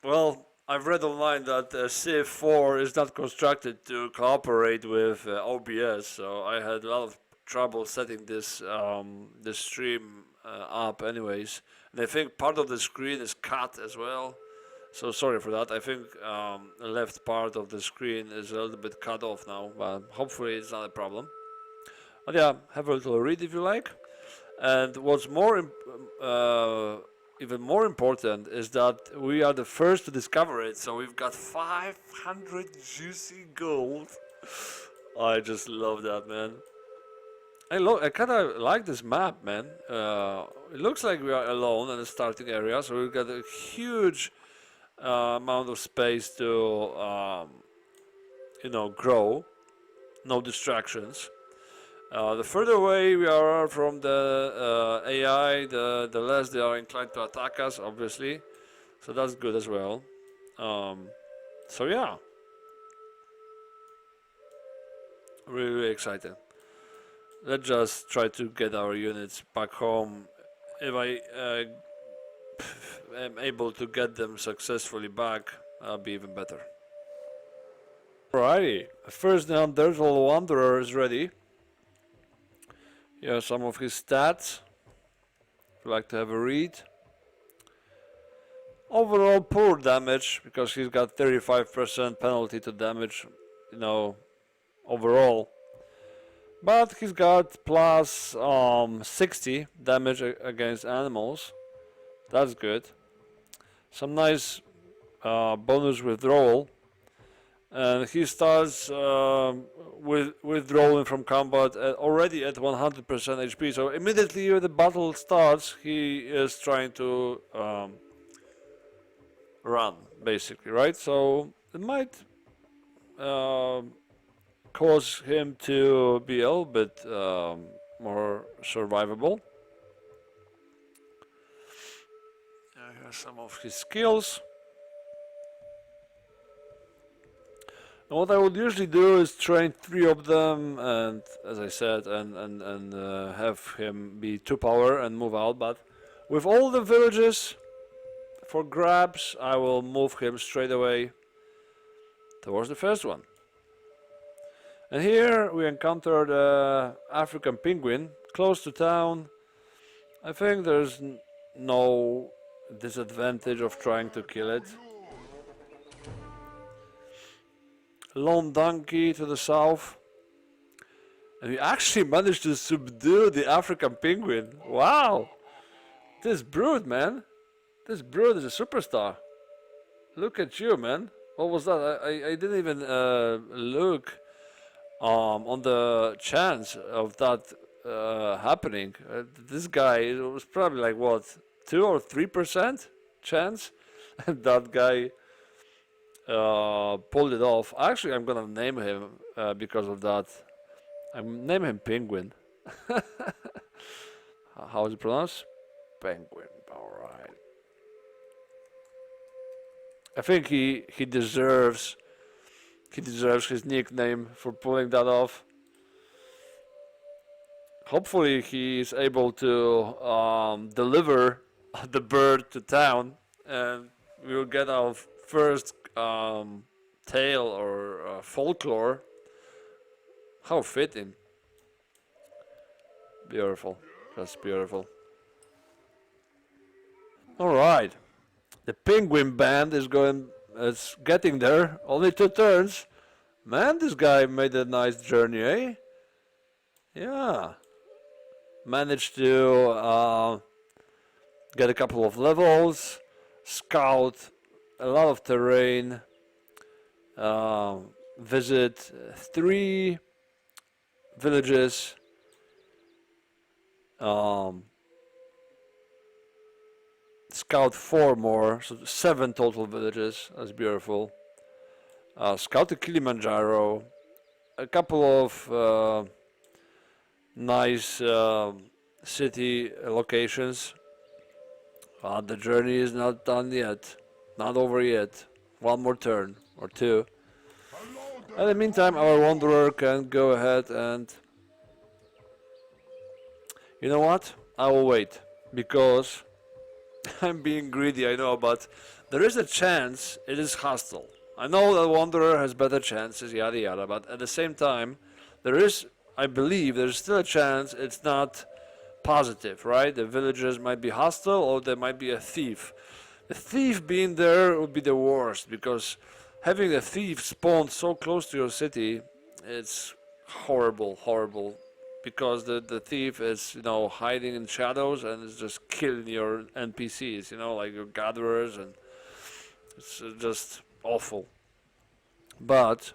Well, I've read online that Civ 4 is not constructed to cooperate with OBS, so I had a lot of trouble setting this stream up, anyways. And I think part of the screen is cut as well. So sorry for that. I think the left part of the screen is a little bit cut off now, but hopefully it's not a problem. But yeah, have a little read if you like. And what's even more important is that we are the first to discover it. So we've got 500 juicy gold. I just love that, man. I kind of like this map, man. It looks like we are alone in the starting area, so we've got a huge amount of space to, grow. No distractions. The further away we are from the AI, the less they are inclined to attack us, obviously. So that's good as well. So yeah. Really, really excited. Let's just try to get our units back home. If I am able to get them successfully back, that'll be even better. Alrighty, first Neanderthal Wanderer is ready. Here are some of his stats. If you'd like to have a read. Overall poor damage, because he's got 35% penalty to damage, overall. But he's got plus 60 damage against animals. That's good. Some nice bonus withdrawal. And he starts withdrawing from combat already at 100% HP. So immediately when the battle starts, he is trying to run, basically, right? So it might cause him to be a little bit more survivable. Here are some of his skills. And what I would usually do is train 3 of them, and as I said, and have him be 2 power and move out. But with all the villages for grabs, I will move him straight away towards the first one. And here we encounter the African penguin close to town. I think there's no disadvantage of trying to kill it. Lone donkey to the south. And we actually managed to subdue the African penguin. Wow! This brood, man. This brood is a superstar. Look at you, man. What was that? I didn't even look on the chance of that happening. This guy, it was probably like what, 2 or 3% chance? And that guy pulled it off. Actually, I'm gonna name him because of that. I'm name him Penguin. How is it pronounced? Penguin. All right. I think he deserves his nickname for pulling that off. Hopefully, he is able to deliver the bird to town, and we will get our first tale or folklore. How fitting. Beautiful. That's beautiful. Alright. The penguin band is getting there. Only 2 turns. Man, this guy made a nice journey, eh? Yeah. Managed to get a couple of levels, scout a lot of terrain, visit 3 villages, scout 4 more, so 7 total villages. That's beautiful. Scout the Kilimanjaro, a couple of nice city locations. The journey is not done yet, not over yet. 1 more turn or 2. In the meantime, our wanderer can go ahead and You know what? I will wait because I'm being greedy, I know, but there is a chance it is hostile. I know that Wanderer has better chances, yada yada, but at the same time, there is, I believe, there's still a chance it's not positive, right? The villagers might be hostile or there might be a thief. The thief being there would be the worst because having a thief spawned so close to your city, it's horrible, horrible. Because the thief is, hiding in shadows and is just killing your NPCs, like your gatherers, and it's just awful. But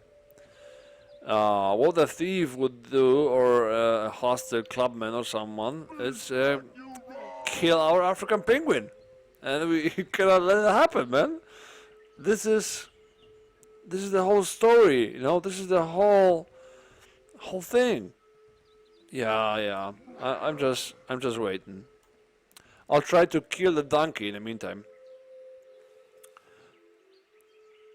what a thief would do, or a hostile clubman or someone, is kill our African penguin, and we cannot let it happen, man. This is the whole story, This is the whole thing. Yeah, yeah. I'm just waiting. I'll try to kill the donkey in the meantime.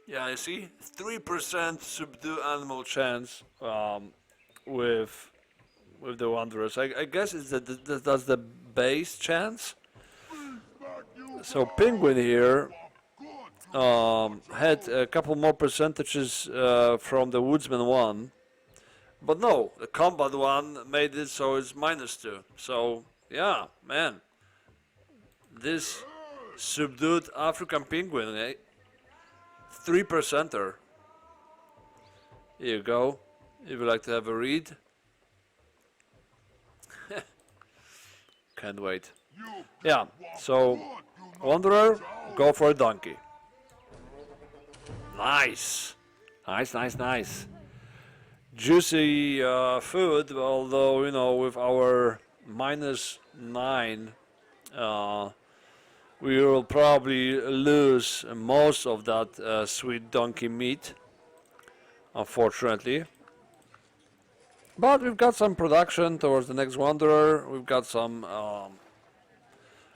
Yeah, you see, 3% subdue animal chance with the wanderers. I guess that's the base chance. So penguin here had a couple more percentages from the woodsman one, but no, the combat one made it so it's -2. So yeah, man, this subdued African penguin, 3%er. Here you go. If you like to have a read. Can't wait. Yeah, so Wanderer, go for a donkey. Nice. Nice. Juicy food, although, with our -9, we will probably lose most of that sweet donkey meat, unfortunately. But we've got some production towards the next Wanderer. We've got some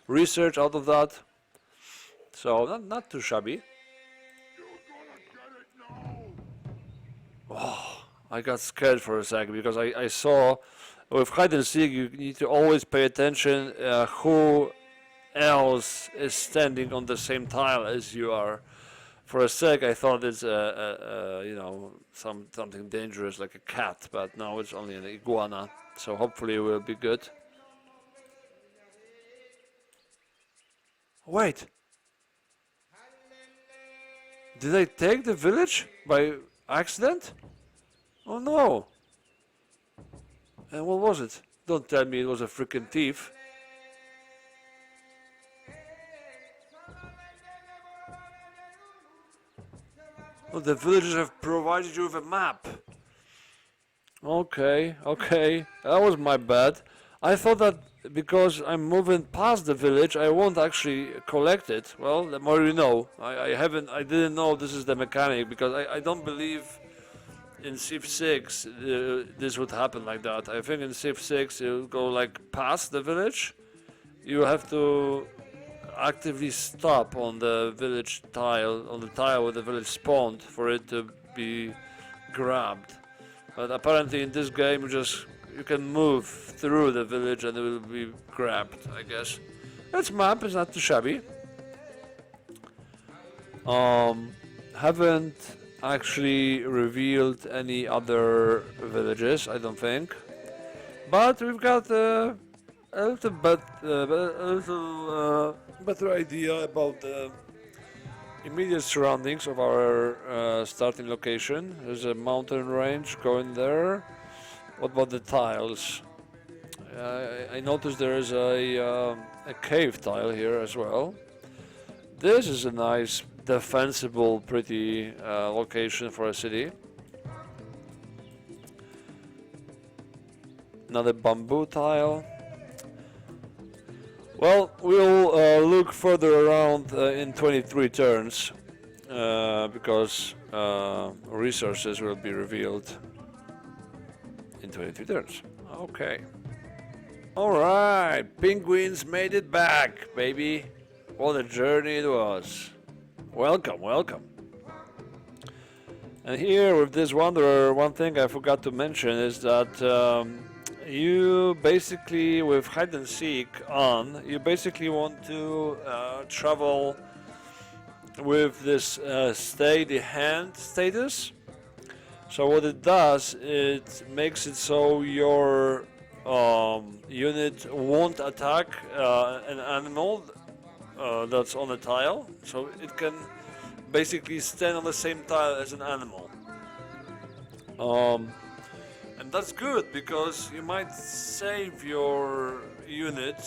research out of that. So not too shabby. Oh, I got scared for a second because I saw with hide and seek you need to always pay attention who else is standing on the same tile as you are. For a sec, I thought it's something dangerous like a cat, but no, it's only an iguana. So hopefully it will be good. Wait, did I take the village by accident? Oh no! And what was it? Don't tell me it was a freaking thief. Oh, the villagers have provided you with a map. Okay, that was my bad. I thought that because I'm moving past the village, I won't actually collect it. Well, the more you know. I didn't know this is the mechanic because I don't believe in Civ 6 this would happen like that. I think in Civ 6 you go like past the village. You have to actively stop on the village tile, on the tile where the village spawned, for it to be grabbed. But apparently in this game you can move through the village and it will be grabbed, I guess. This map is not too shabby. Haven't actually revealed any other villages, I don't think. But we've got a little better idea about the immediate surroundings of our starting location. There's a mountain range going there. What about the tiles? I noticed there is a cave tile here as well. This is a nice, defensible, pretty location for a city. Another bamboo tile. Well, we'll look further around in 23 turns because resources will be revealed in 23 turns. Okay. Alright, penguins made it back, baby. What a journey it was. Welcome. And here with this wanderer, one thing I forgot to mention is that You basically, with hide and seek on, you basically want to travel with this stay the hand status. So what it does, it makes it so your unit won't attack an animal that's on a tile. So it can basically stand on the same tile as an animal. Um, and that's good because you might save your unit.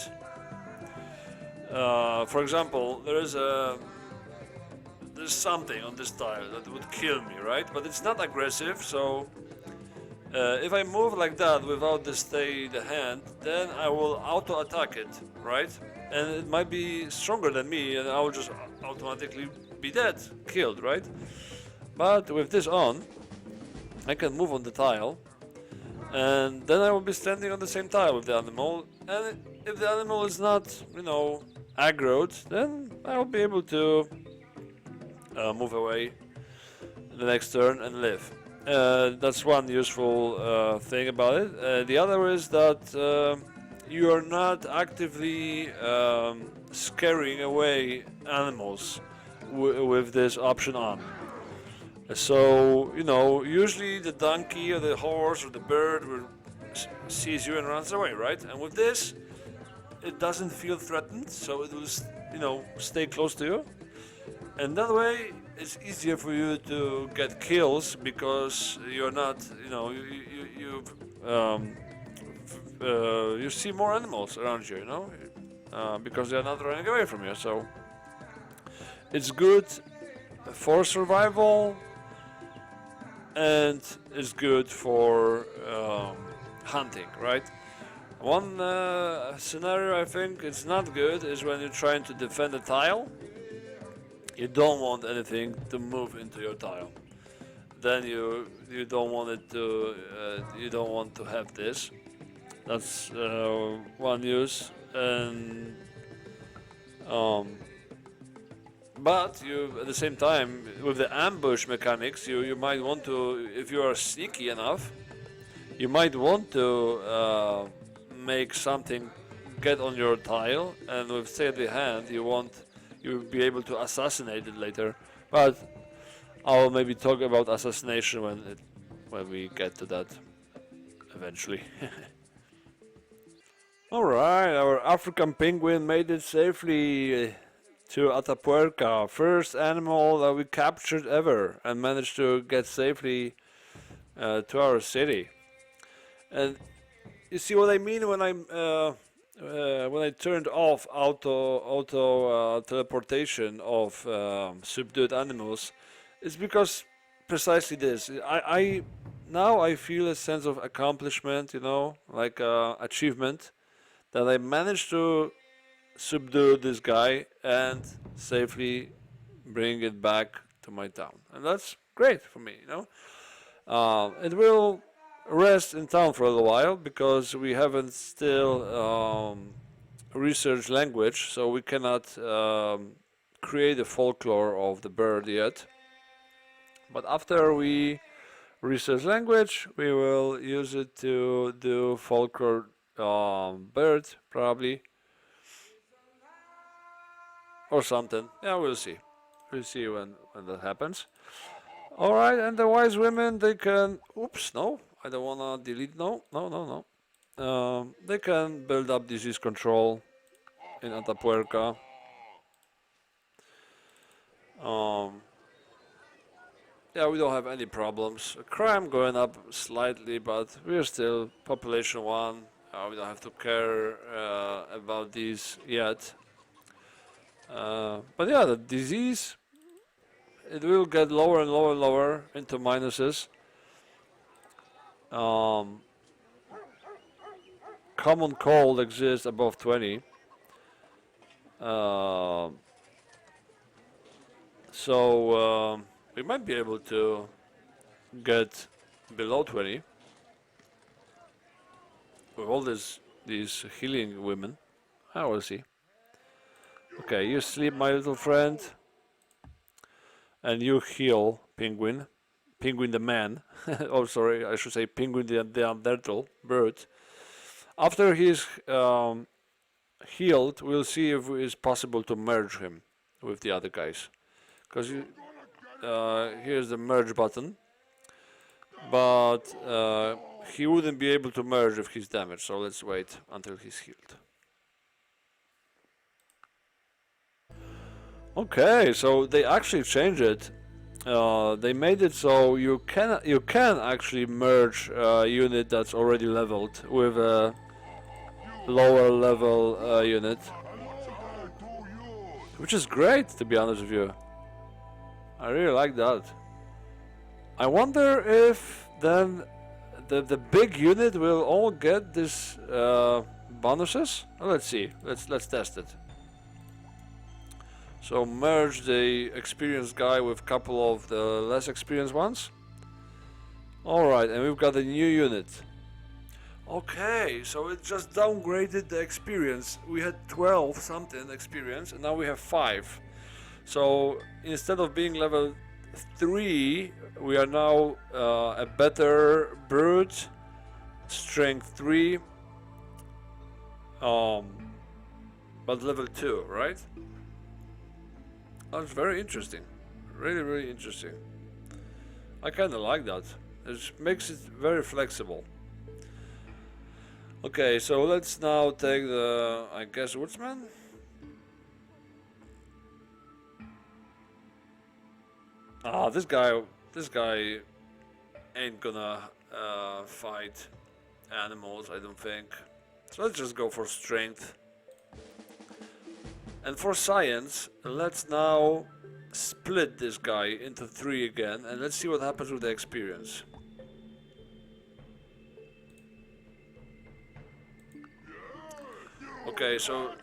For example, there's something on this tile that would kill me, right? But it's not aggressive, so if I move like that without the stay the hand, then I will auto attack it, right? And it might be stronger than me, and I will just automatically be dead, killed, right? But with this on, I can move on the tile, and then I will be standing on the same tile with the animal. And if the animal is not, aggroed, then I will be able to move away the next turn and live. That's one useful thing about it. The other is that you are not actively scaring away animals with this option on. So, usually the donkey or the horse or the bird sees you and runs away, right? And with this, it doesn't feel threatened, so it will, stay close to you. And that way, it's easier for you to get kills because you're not, you see more animals around you, because they're not running away from you. So it's good for survival, and it's good for hunting, right? One scenario I think it's not good is when you're trying to defend a tile. You don't want anything to move into your tile. Then you don't want it to you don't want to have this. That's one use. And but you at the same time with the ambush mechanics, you might want to, if you are sneaky enough, you might want to make something get on your tile, and with steady hand you'll be able to assassinate it later. But I'll maybe talk about assassination when we get to that eventually. Alright, our African penguin made it safely to Atapuerca, first animal that we captured ever, and managed to get safely to our city. And you see what I mean when I turned off auto teleportation of subdued animals, it's because precisely this. I now I feel a sense of accomplishment, like achievement, that I managed to subdue this guy and safely bring it back to my town, and that's great for me. It will rest in town for a little while because we haven't still researched language, so we cannot create a folklore of the bird yet. But after we research language, we will use it to do folklore bird probably, or something. Yeah, we'll see. We'll see when that happens. Alright, and the wise women, they can... Oops, no. I don't wanna delete... No. They can build up disease control in Atapuerca. Yeah, we don't have any problems. Crime going up slightly, but we're still population 1. We don't have to care about these yet. But yeah, the disease, it will get lower and lower and lower into minuses. Common cold exists above 20. So we might be able to get below 20 with all these healing women. I will see. Okay, you sleep, my little friend, and you heal, Penguin. Penguin the man. Oh, sorry, I should say Penguin the Neanderthal bird. After he's healed, we'll see if it's possible to merge him with the other guys. Because here's the merge button, but he wouldn't be able to merge if he's damaged, so let's wait until he's healed. Okay, so they actually changed it. They made it so you can actually merge a unit that's already leveled with a lower level unit, which is great, to be honest with you. I really like that. I wonder if then the big unit will all get this bonuses. Let's see. Let's test it. So merge the experienced guy with a couple of the less experienced ones. Alright, and we've got a new unit. Okay, so it just downgraded the experience. We had 12 something experience and now we have 5. So instead of being level 3, we are now a better brute, strength 3, but level 2, right? That's very interesting. Really, really interesting. I kinda like that. It makes it very flexible. Okay, so let's now take the, I guess, woodsman? Ah, this guy ain't gonna fight animals, I don't think. So let's just go for strength. And for science, let's now split this guy into 3 again, and let's see what happens with the experience. Okay, so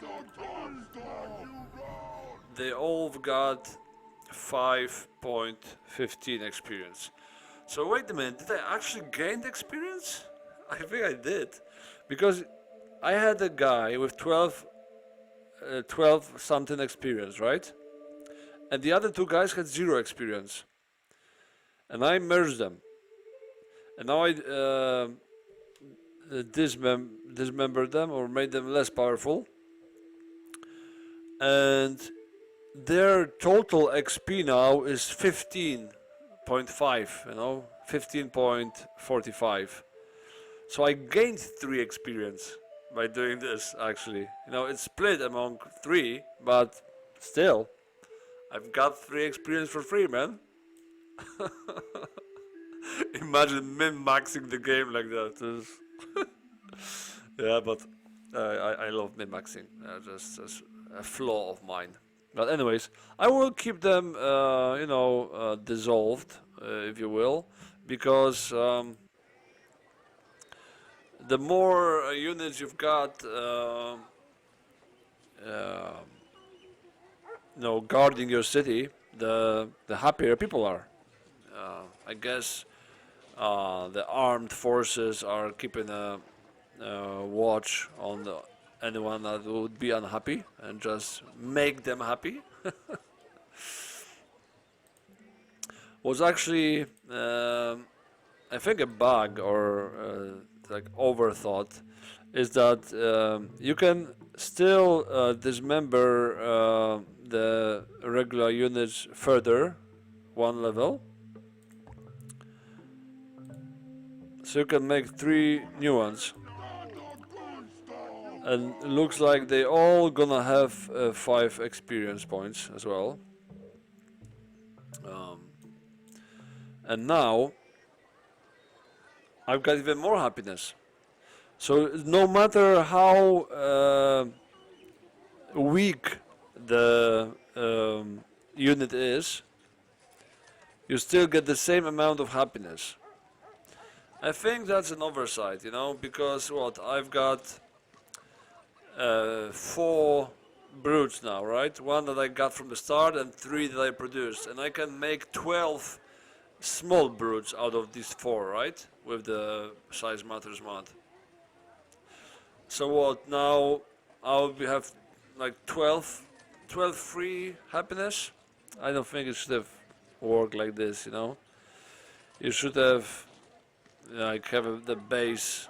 they all got 5.15 experience. So wait a minute, did I actually gain the experience? I think I did, because I had a guy with 12 something experience, right? And the other 2 guys had 0 experience. And I merged them. And now I dismembered them or made them less powerful. And their total XP now is 15.5, you know, 15.45. So I gained 3 experience by doing this, actually. You know, it's split among 3, but still, I've got 3 experience for free, man. Imagine min-maxing the game like that. Yeah, but I love min-maxing. Just a flaw of mine. But anyways, I will keep them, you know, dissolved, if you will, because the more units you've got, you know, guarding your city, the happier people are. I guess the armed forces are keeping a watch on anyone that would be unhappy and just make them happy. Was actually, I think, a bug or like overthought, is that you can still dismember the regular units further, 1 level. So you can make 3 new ones. And it looks like they all gonna have 5 experience points as well. And now I've got even more happiness. So no matter how weak the unit is, you still get the same amount of happiness. I think that's an oversight, you know, because what, I've got 4 brutes now, right? 1 that I got from the start and 3 that I produced, and I can make 12 small brutes out of these 4, right? With the size matters mod. So what, now I'll have like 12 free happiness? I don't think it should have worked like this, you know? You should have like the base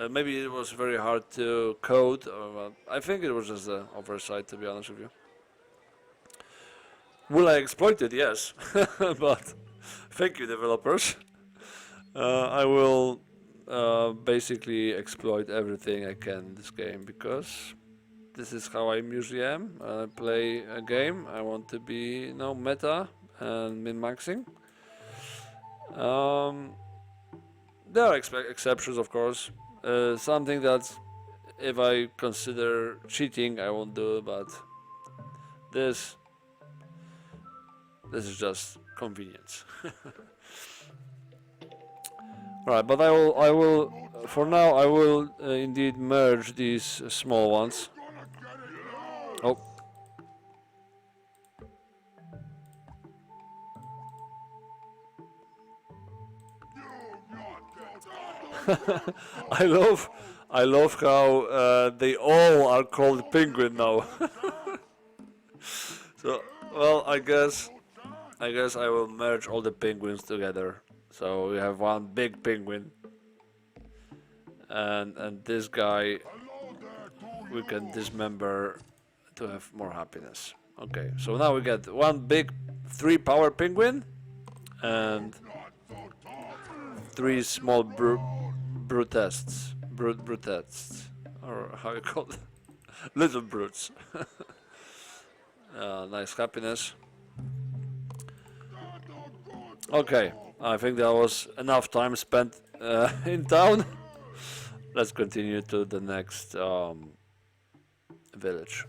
Maybe it was very hard to code. I think it was just an oversight, to be honest with you. Will I exploit it? Yes, but thank you, developers. I will basically exploit everything I can in this game because this is how I usually am. I play a game. I want to be, meta and min-maxing. There are exceptions, of course. Something that, if I consider cheating, I won't do. But this is just convenience. Right, but I will. For now, I will indeed merge these small ones. Oh. I love how they all are called penguin now. So, well, I guess I will merge all the penguins together. So we have one big penguin, and this guy we can dismember to have more happiness. Okay, so now we get one big 3 power penguin and 3 small brutests, or how you call it, little brutes. Nice happiness. Okay, I think that was enough time spent in town. Let's continue to the next village.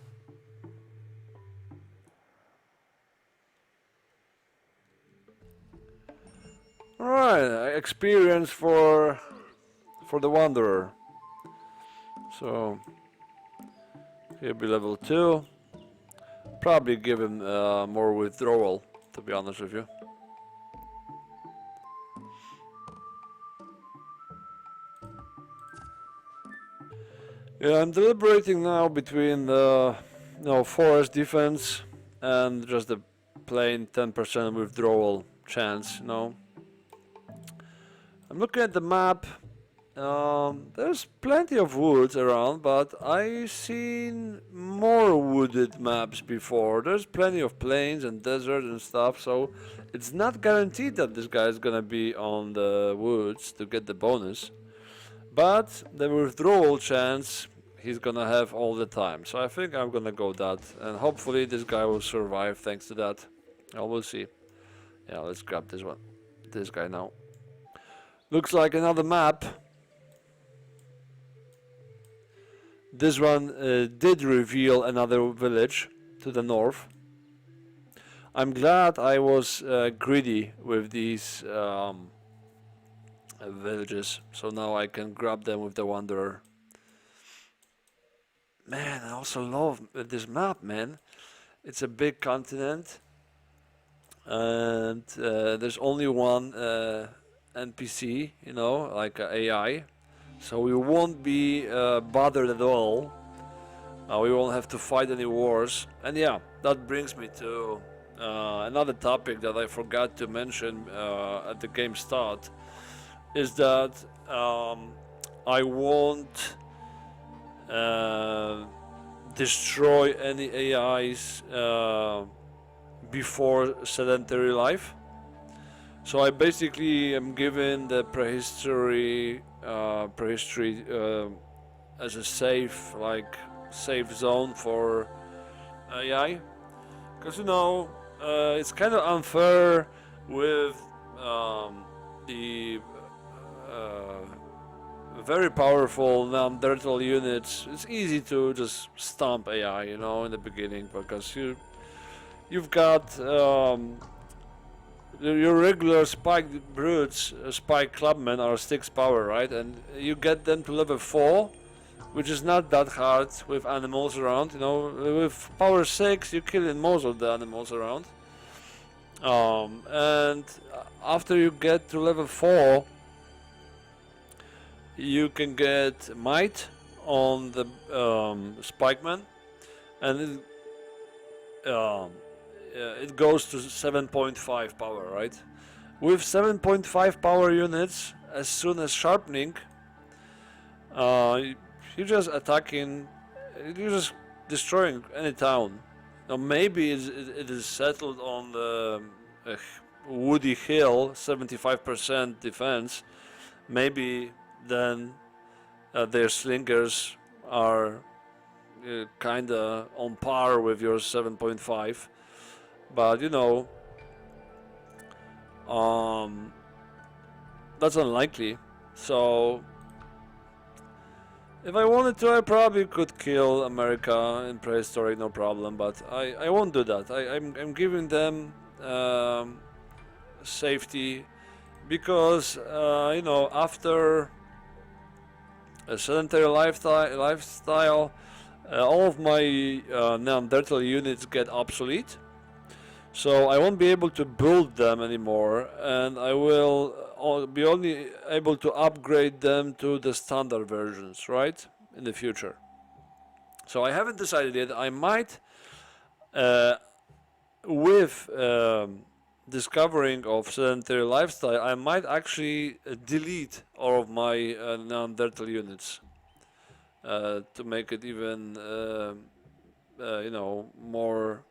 Alright, experience for the Wanderer. So he'll be level 2. Probably give him more withdrawal, to be honest with you. Yeah, I'm deliberating now between the forest defense and just the plain 10% withdrawal chance, I'm looking at the map. There's plenty of woods around, but I've seen more wooded maps before. There's plenty of plains and desert and stuff, so it's not guaranteed that this guy is gonna be on the woods to get the bonus. But the withdrawal chance he's gonna have all the time. So I think I'm gonna go that, and hopefully this guy will survive thanks to that. We'll see. Yeah, let's grab this guy now. Looks like another map. This one did reveal another village to the north. I'm glad I was greedy with these villages, so now I can grab them with the Wanderer. Man, I also love this map, man. It's a big continent, and there's only one NPC, like AI. So we won't be bothered at all. We won't have to fight any wars. And yeah, that brings me to another topic that I forgot to mention at the game start. Is that I won't destroy any AIs before sedentary life. So I basically am given the prehistory as a safe zone for AI, because it's kind of unfair with the very powerful Neanderthal units. It's easy to just stomp AI, in the beginning, because you've got your regular spiked brutes, spiked clubmen are 6 power, right? And you get them to level 4, which is not that hard with animals around. With power 6, you kill most of the animals around. And after you get to level 4, you can get might on the spikeman, and it goes to 7.5 power, right? With 7.5 power units, as soon as sharpening, Uh, you're just attacking, you're just destroying any town. Now maybe it is settled on the woody hill, 75% defense. Maybe then their slingers are kinda on par with your 7.5. But you know, um, that's unlikely. So if I wanted to, I probably could kill America in prehistoric, no problem. But I won't do that. I'm giving them safety because you know, after a sedentary lifestyle, all of my Neanderthal units get obsolete. So I won't be able to build them anymore, and I will be only able to upgrade them to the standard versions, right? In the future. So I haven't decided yet. I might, uh, with discovering of sedentary lifestyle, I might actually delete all of my Neanderthal units to make it even, you know, more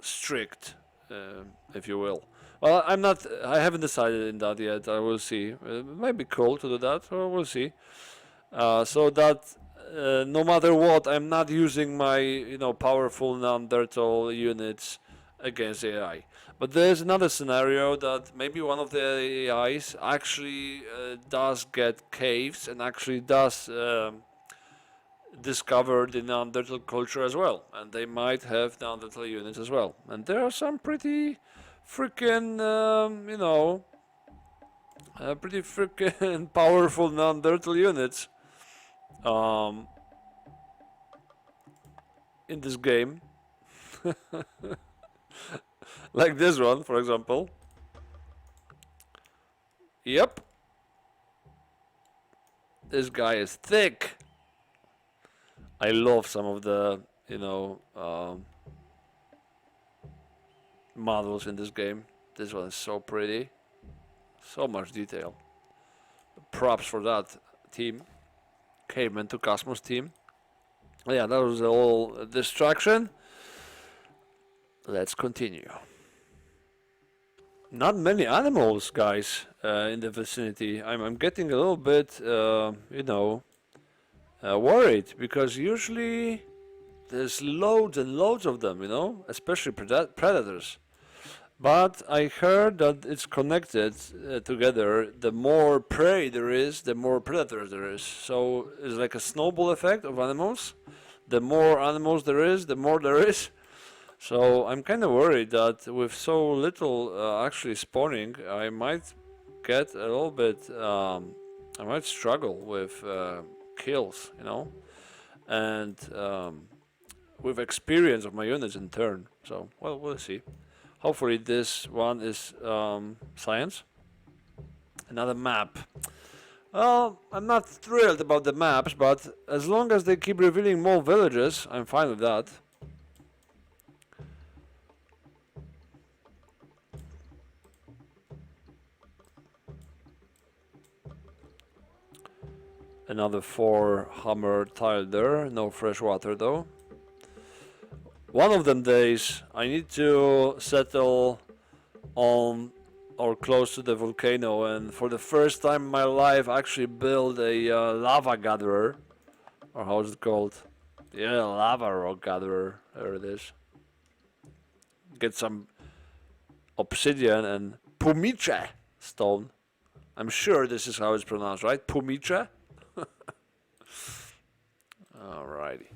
strict, if you will. Well, I'm not. I haven't decided in that yet. I will see. It might be cool to do that, or we'll see. So that no matter what, I'm not using my powerful Neanderthal units against AI. But there's another scenario that maybe one of the AIs actually does get caves and actually does discover the Neanderthal culture as well, and they might have Neanderthal units as well. And there are some pretty freaking, pretty freaking powerful Neanderthal units um, in this game. Like this one, for example. Yep. This guy is thick. I love some of the, models in this game. This one is so pretty. So much detail. Props for that team. Caveman to Cosmos team. Yeah, that was a whole distraction. Let's continue. Not many animals, guys, in the vicinity. I'm getting a little bit, worried because usually there's loads and loads of them, especially predators. But I heard that it's connected together. The more prey there is, the more predators there is. So it's like a snowball effect of animals. The more animals there is, the more there is. So I'm kind of worried that with so little actually spawning, I might get a little bit. I might struggle with kills, and with experience of my units in turn. So well, we'll see. Hopefully this one is science. Another map. Well, I'm not thrilled about the maps, but as long as they keep revealing more villages, I'm fine with that. Another 4 hammer tile there, no fresh water though. One of them days I need to settle on or close to the volcano, and for the first time in my life actually build a lava gatherer, or how is it called? Yeah, lava rock gatherer, there it is. Get some obsidian and pumice stone. I'm sure this is how it's pronounced, right? Pumice? Alrighty.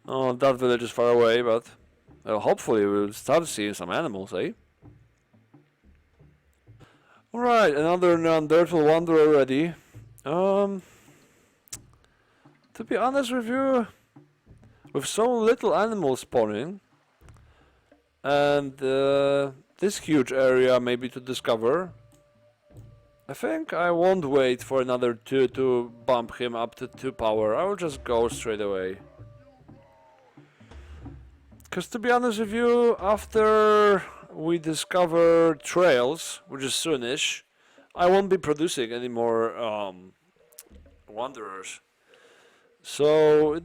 Oh, that village is far away, but hopefully we'll start seeing some animals, eh? Alright, another Neanderthal wanderer already. To be honest with you, with so little animal spawning, and this huge area maybe to discover, I think I won't wait for another 2 to bump him up to 2 power. I will just go straight away. Because to be honest with you, after we discover trails, which is soonish, I won't be producing any more wanderers. So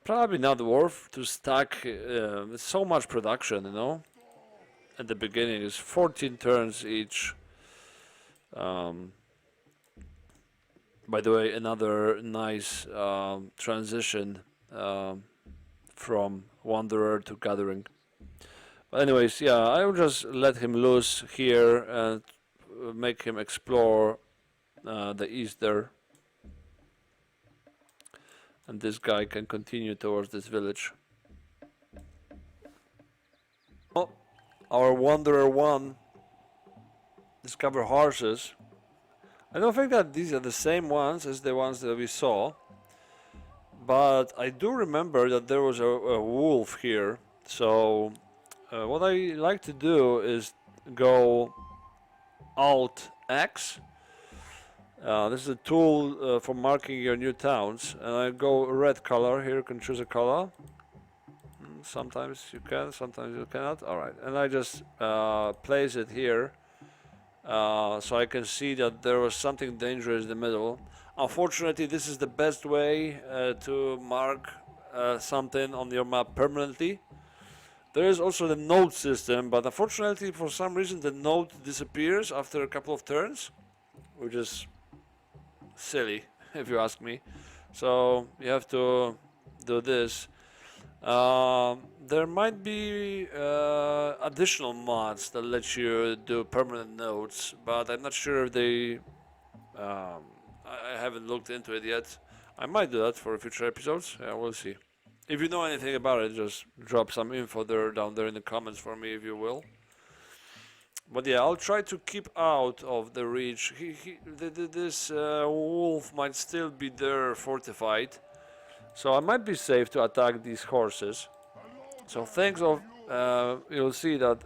probably not worth to stack so much production, you know. At the beginning is 14 turns each. Um, by the way, another nice transition from wanderer to gathering. But anyways, yeah, I will just let him loose here and make him explore the east there. And this guy can continue towards this village. Oh, our Wanderer 1 discover horses. I don't think that these are the same ones as the ones that we saw. But I do remember that there was a wolf here. So what I like to do is go Alt X. This is a tool for marking your new towns. And I go red color. Here you can choose a color. Sometimes you can, sometimes you cannot. Alright, and I just place it here so I can see that there was something dangerous in the middle. Unfortunately, this is the best way to mark something on your map permanently. There is also the node system, but unfortunately for some reason the node disappears after a couple of turns, which is silly if you ask me. So you have to do this. There might be additional mods that let you do permanent nodes, but I'm not sure if they... I haven't looked into it yet. I might do that for future episodes. Yeah, we'll see. If you know anything about it, just drop some info down there in the comments for me, if you will. But yeah, I'll try to keep out of the reach. This wolf might still be there fortified. So I might be safe to attack these horses. So thanks you'll see that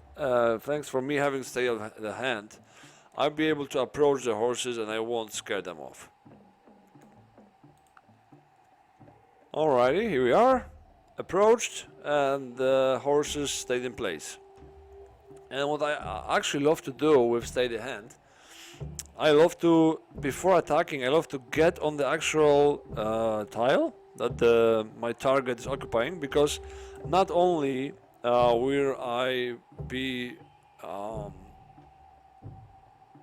thanks for me having stay of the hand, I'll be able to approach the horses and I won't scare them off. Alrighty, here we are. Approached and the horses stayed in place. And what I actually love to do with steady hand, I love to, before attacking, I love to get on the actual tile that my target is occupying, because not only will I be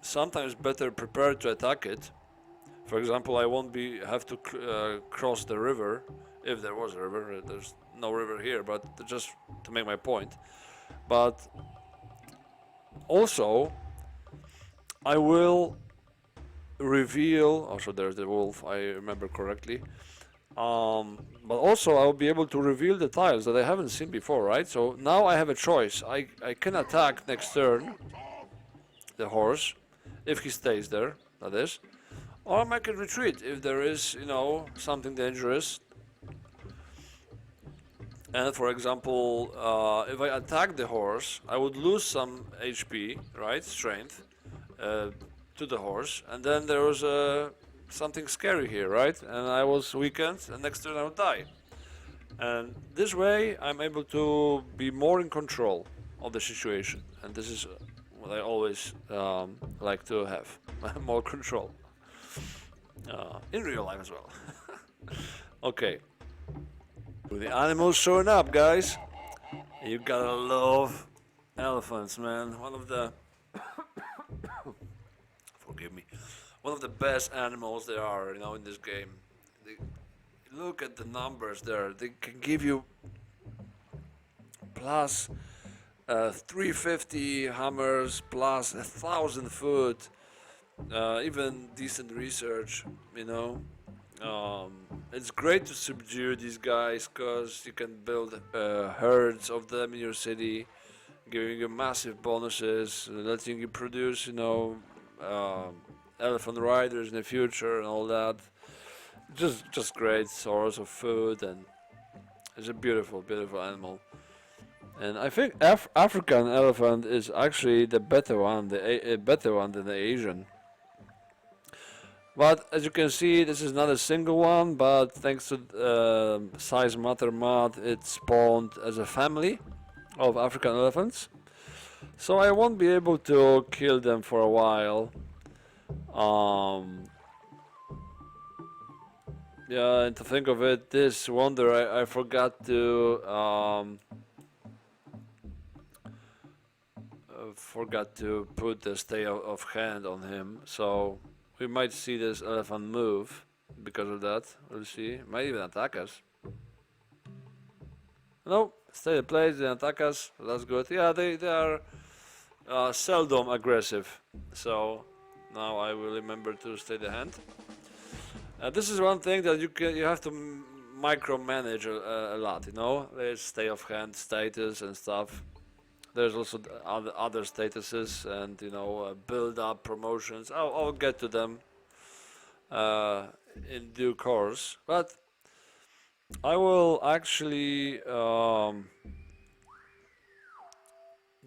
sometimes better prepared to attack it. For example, I won't have to cross the river, if there was a river. There's no river here, but just to make my point. But also, I will reveal, also there's the wolf, I remember correctly. But also I'll be able to reveal the tiles that I haven't seen before, right? So now I have a choice. I can attack next turn the horse, if he stays there, that is. Or I can retreat if there is, you know, something dangerous. And for example, if I attack the horse, I would lose some HP, right, strength, to the horse. And then there was something scary here, right? And I was weakened, and next turn I would die. And this way, I'm able to be more in control of the situation. And this is what I always like to have, more control. In real life as well. Okay. With the animals showing up, guys. You gotta love elephants, man. One of the... Forgive me. One of the best animals there are, you know, in this game. Look at the numbers there. They can give you plus 350 hammers, plus 1,000 food, even decent research, you know. It's great to subdue these guys because you can build herds of them in your city, giving you massive bonuses, letting you produce, you know, elephant riders in the future and all that. Just great source of food, and it's a beautiful, beautiful animal. And I think African elephant is actually the better one, better one than the Asian. But as you can see, this is not a single one, but thanks to Size Matter mod, it spawned as a family of African elephants. So I won't be able to kill them for a while. Um, yeah, and to think of it, this wonder I forgot to put the stay of hand on him, so we might see this elephant move because of that. We'll see. Might even attack us. No, stay in place. They attack us. That's good. Yeah, they are seldom aggressive. So now I will remember to stay the hand. This is one thing that you have to micromanage a lot. You know, there's stay of hand status and stuff. There's also other statuses and build up promotions. I'll get to them in due course, but I will actually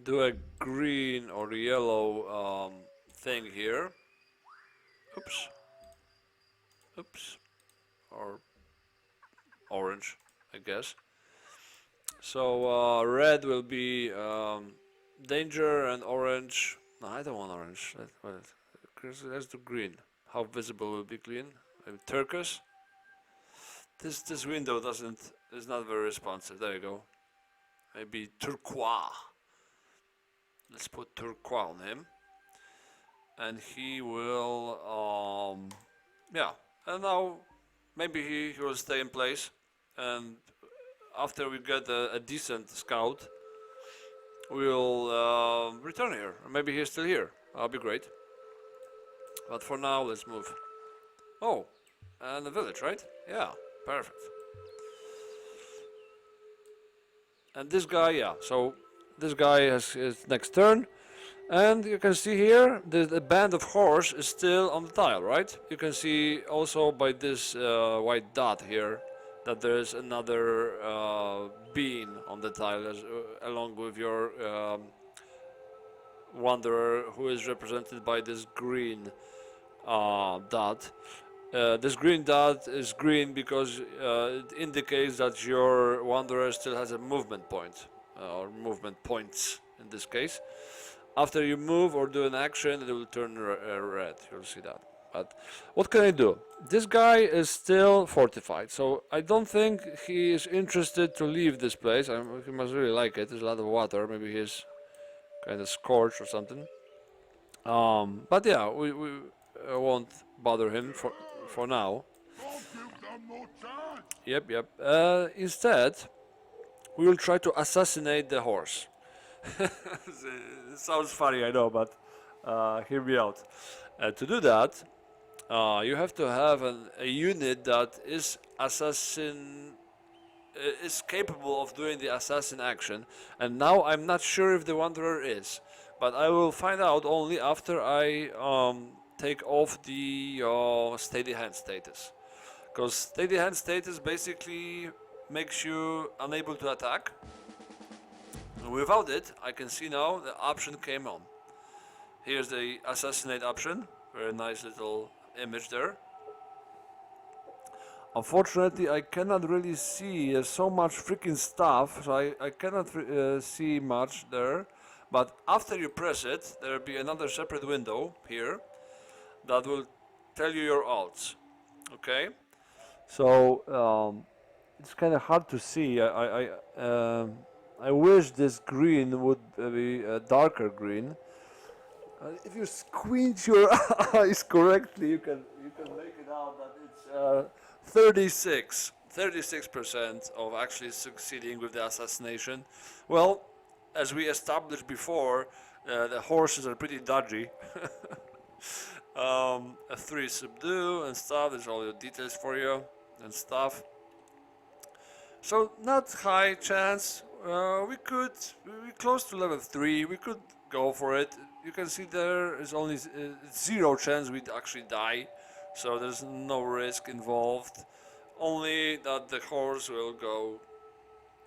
do a green or yellow thing here. Oops. Oops. Or orange, I guess. So red will be danger and orange. No, I don't want orange. Let's do green. How visible will be green? Maybe turquoise. This window is not very responsive. There you go. Maybe turquoise. Let's put turquoise on him, and he will yeah. And now maybe he will stay in place, and after we get a decent scout, we'll return here. Maybe he's still here. That'll be great. But for now, let's move. Oh, and the village, right? Yeah, perfect. And this guy, yeah. So this guy has his next turn. And you can see here, the band of horse is still on the tile, right? You can see also by this white dot here that there is another bean on the tile along with your wanderer, who is represented by this green dot. This green dot is green because it indicates that your wanderer still has a movement point, or movement points in this case. After you move or do an action, it will turn red. You'll see that. But what can I do? This guy is still fortified, so I don't think he is interested to leave this place. He must really like it. There's a lot of water. Maybe he's kind of scorched or something. But yeah, we won't bother him for now. Yep. Instead, we will try to assassinate the horse. It sounds funny, I know, but hear me out. To do that, you have to have a unit that is capable of doing the assassin action. And now I'm not sure if the wanderer is, but I will find out only after I take off the steady hand status. Because steady hand status basically makes you unable to attack. Without it, I can see now the option came on. Here's the assassinate option. Very nice little image there. Unfortunately, I cannot really see so much freaking stuff, so I cannot see much there. But after you press it, there will be another separate window here that will tell you your alts. Okay? So it's kind of hard to see. I wish this green would be a darker green. If you squint your eyes correctly, you can make it out that it's 36% of actually succeeding with the assassination. Well, as we established before, the horses are pretty dodgy. A 3 subdue and stuff. There's all the details for you and stuff. So not high chance. We're close to level 3. We could go for it. You can see there is only 0 chance we'd actually die, so there's no risk involved. Only that the horse will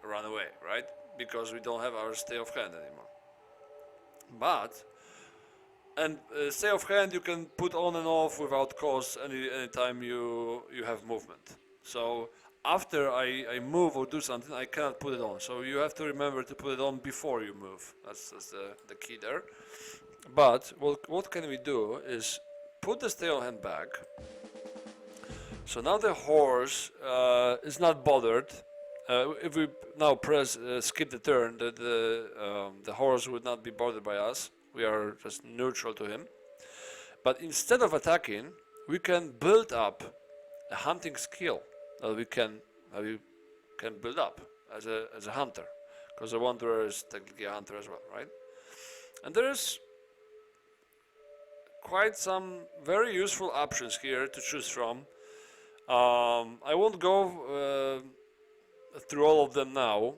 run away, right? Because we don't have our stay of hand anymore. But stay of hand you can put on and off without cost anytime you have movement. So after I move or do something, I cannot put it on. So you have to remember to put it on before you move. That's the key there. But what can we do is put the stay on hand back. So now the horse is not bothered. If we now press skip the turn, the horse would not be bothered by us. We are just neutral to him. But instead of attacking, we can build up a hunting skill that we can build up as a hunter, because the wanderer is technically a hunter as well, right? And there is quite some very useful options here to choose from. I won't go through all of them now.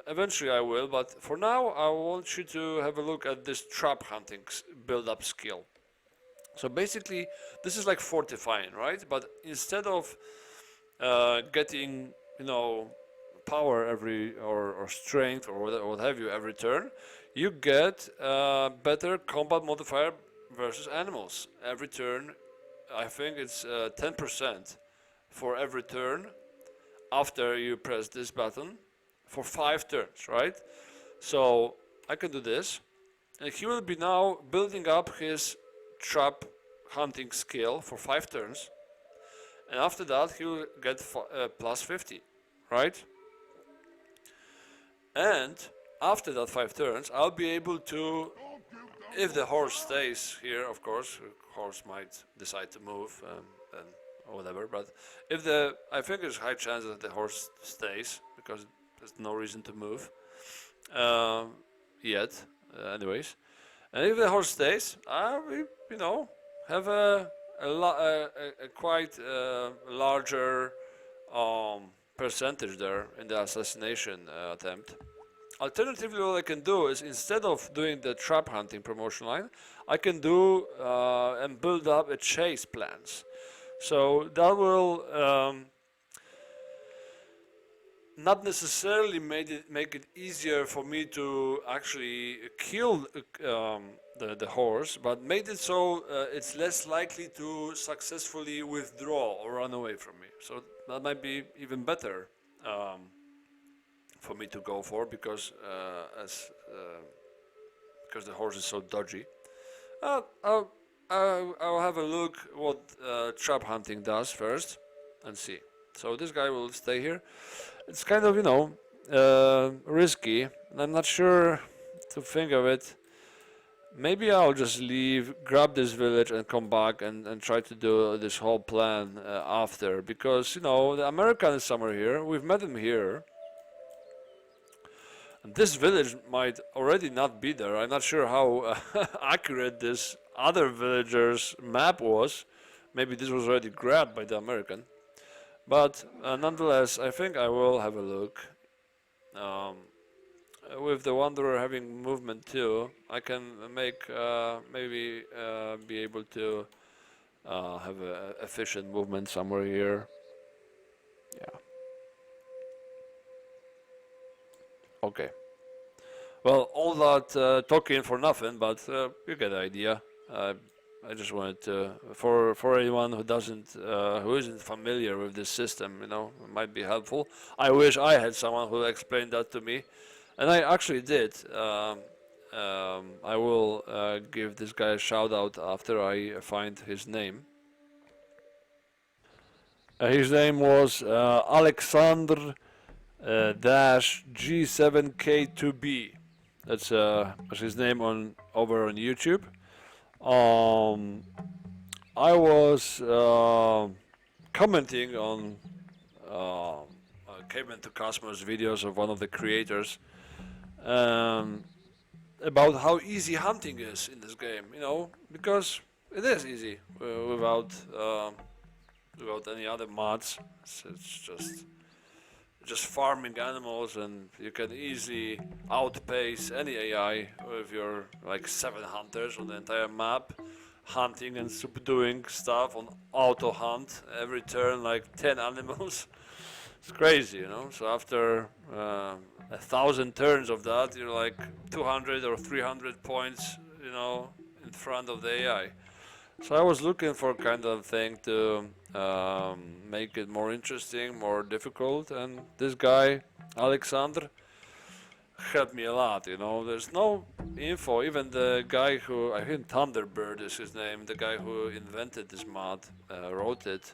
Eventually I will, but for now I want you to have a look at this trap hunting build-up skill. So basically, this is like fortifying, right? But instead of getting, power or strength or what have you every turn, you get better combat modifier versus animals every turn. I think it's 10% for every turn after you press this button for 5 turns, right? So I can do this, and he will be now building up his trap hunting skill for 5 turns, and after that he will get plus 50, right? And after that 5 turns, I'll be able to, if the horse stays here, of course, the horse might decide to move, and or whatever, but if I think there's a high chance that the horse stays, because there's no reason to move yet, anyways. And if the horse stays, we, have a quite larger percentage there in the assassination attempt. Alternatively, what I can do is, instead of doing the trap hunting promotion line, I can do and build up a chase plans. So that will not necessarily make it easier for me to actually kill the horse, but made it so it's less likely to successfully withdraw or run away from me. So that might be even better for me to go for, because the horse is so dodgy. I'll have a look what trap hunting does first and see. So this guy will stay here. It's kind of, risky, and I'm not sure to think of it. Maybe I'll just leave, grab this village and come back and try to do this whole plan after, because, the American is somewhere here. We've met him here. And this village might already not be there. I'm not sure how accurate this other villager's map was. Maybe this was already grabbed by the American. But nonetheless, I think I will have a look. With the Wanderer having movement too, I can make maybe be able to have a efficient movement somewhere here. Yeah. Okay. Well, all that talking for nothing, but you get the idea. I just wanted to, for anyone who isn't familiar with this system, it might be helpful. I wish I had someone who explained that to me, and I actually did. I will give this guy a shout out after I find his name. His name was Alexander G7K2B. That's his name over on YouTube. I was commenting on Caveman to Cosmos videos of one of the creators about how easy hunting is in this game, because it is easy without any other mods. It's just farming animals, and you can easily outpace any AI with your 7 hunters on the entire map, hunting and subduing stuff on auto hunt every turn, 10 animals. It's crazy, So after 1,000 turns of that, you're 200 or 300 points, in front of the AI. So I was looking for kind of thing to make it more interesting, more difficult, and this guy, Alexander, helped me a lot, you know. There's no info. Even the guy who, I think Thunderbird is his name, the guy who invented this mod, wrote it.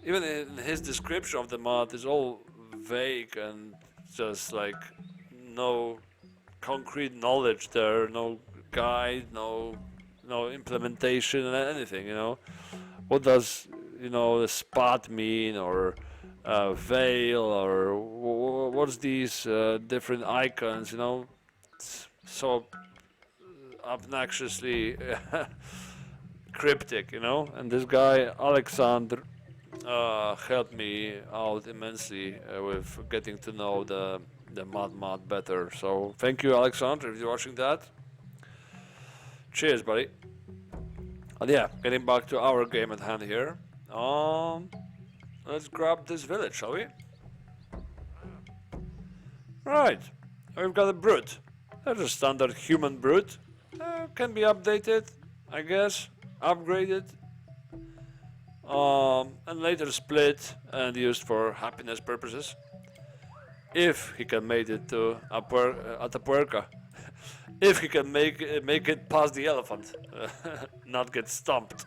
Even in his description of the mod is all vague and just like no concrete knowledge there, no guide, no implementation and anything, you know. What does, you know, the spot mean, or veil, or what's these different icons, you know? It's so obnoxiously cryptic, you know. And this guy Alexander helped me out immensely with getting to know the mod better. So thank you, Alexander, if you're watching that. Cheers, buddy. And yeah, getting back to our game at hand here. Let's grab this village, shall we? Right, we've got a brute. That's a standard human brute. Can be updated, I guess, upgraded, and later split and used for happiness purposes. If he can make it to Atapuerca. If he can make it past the elephant, not get stomped.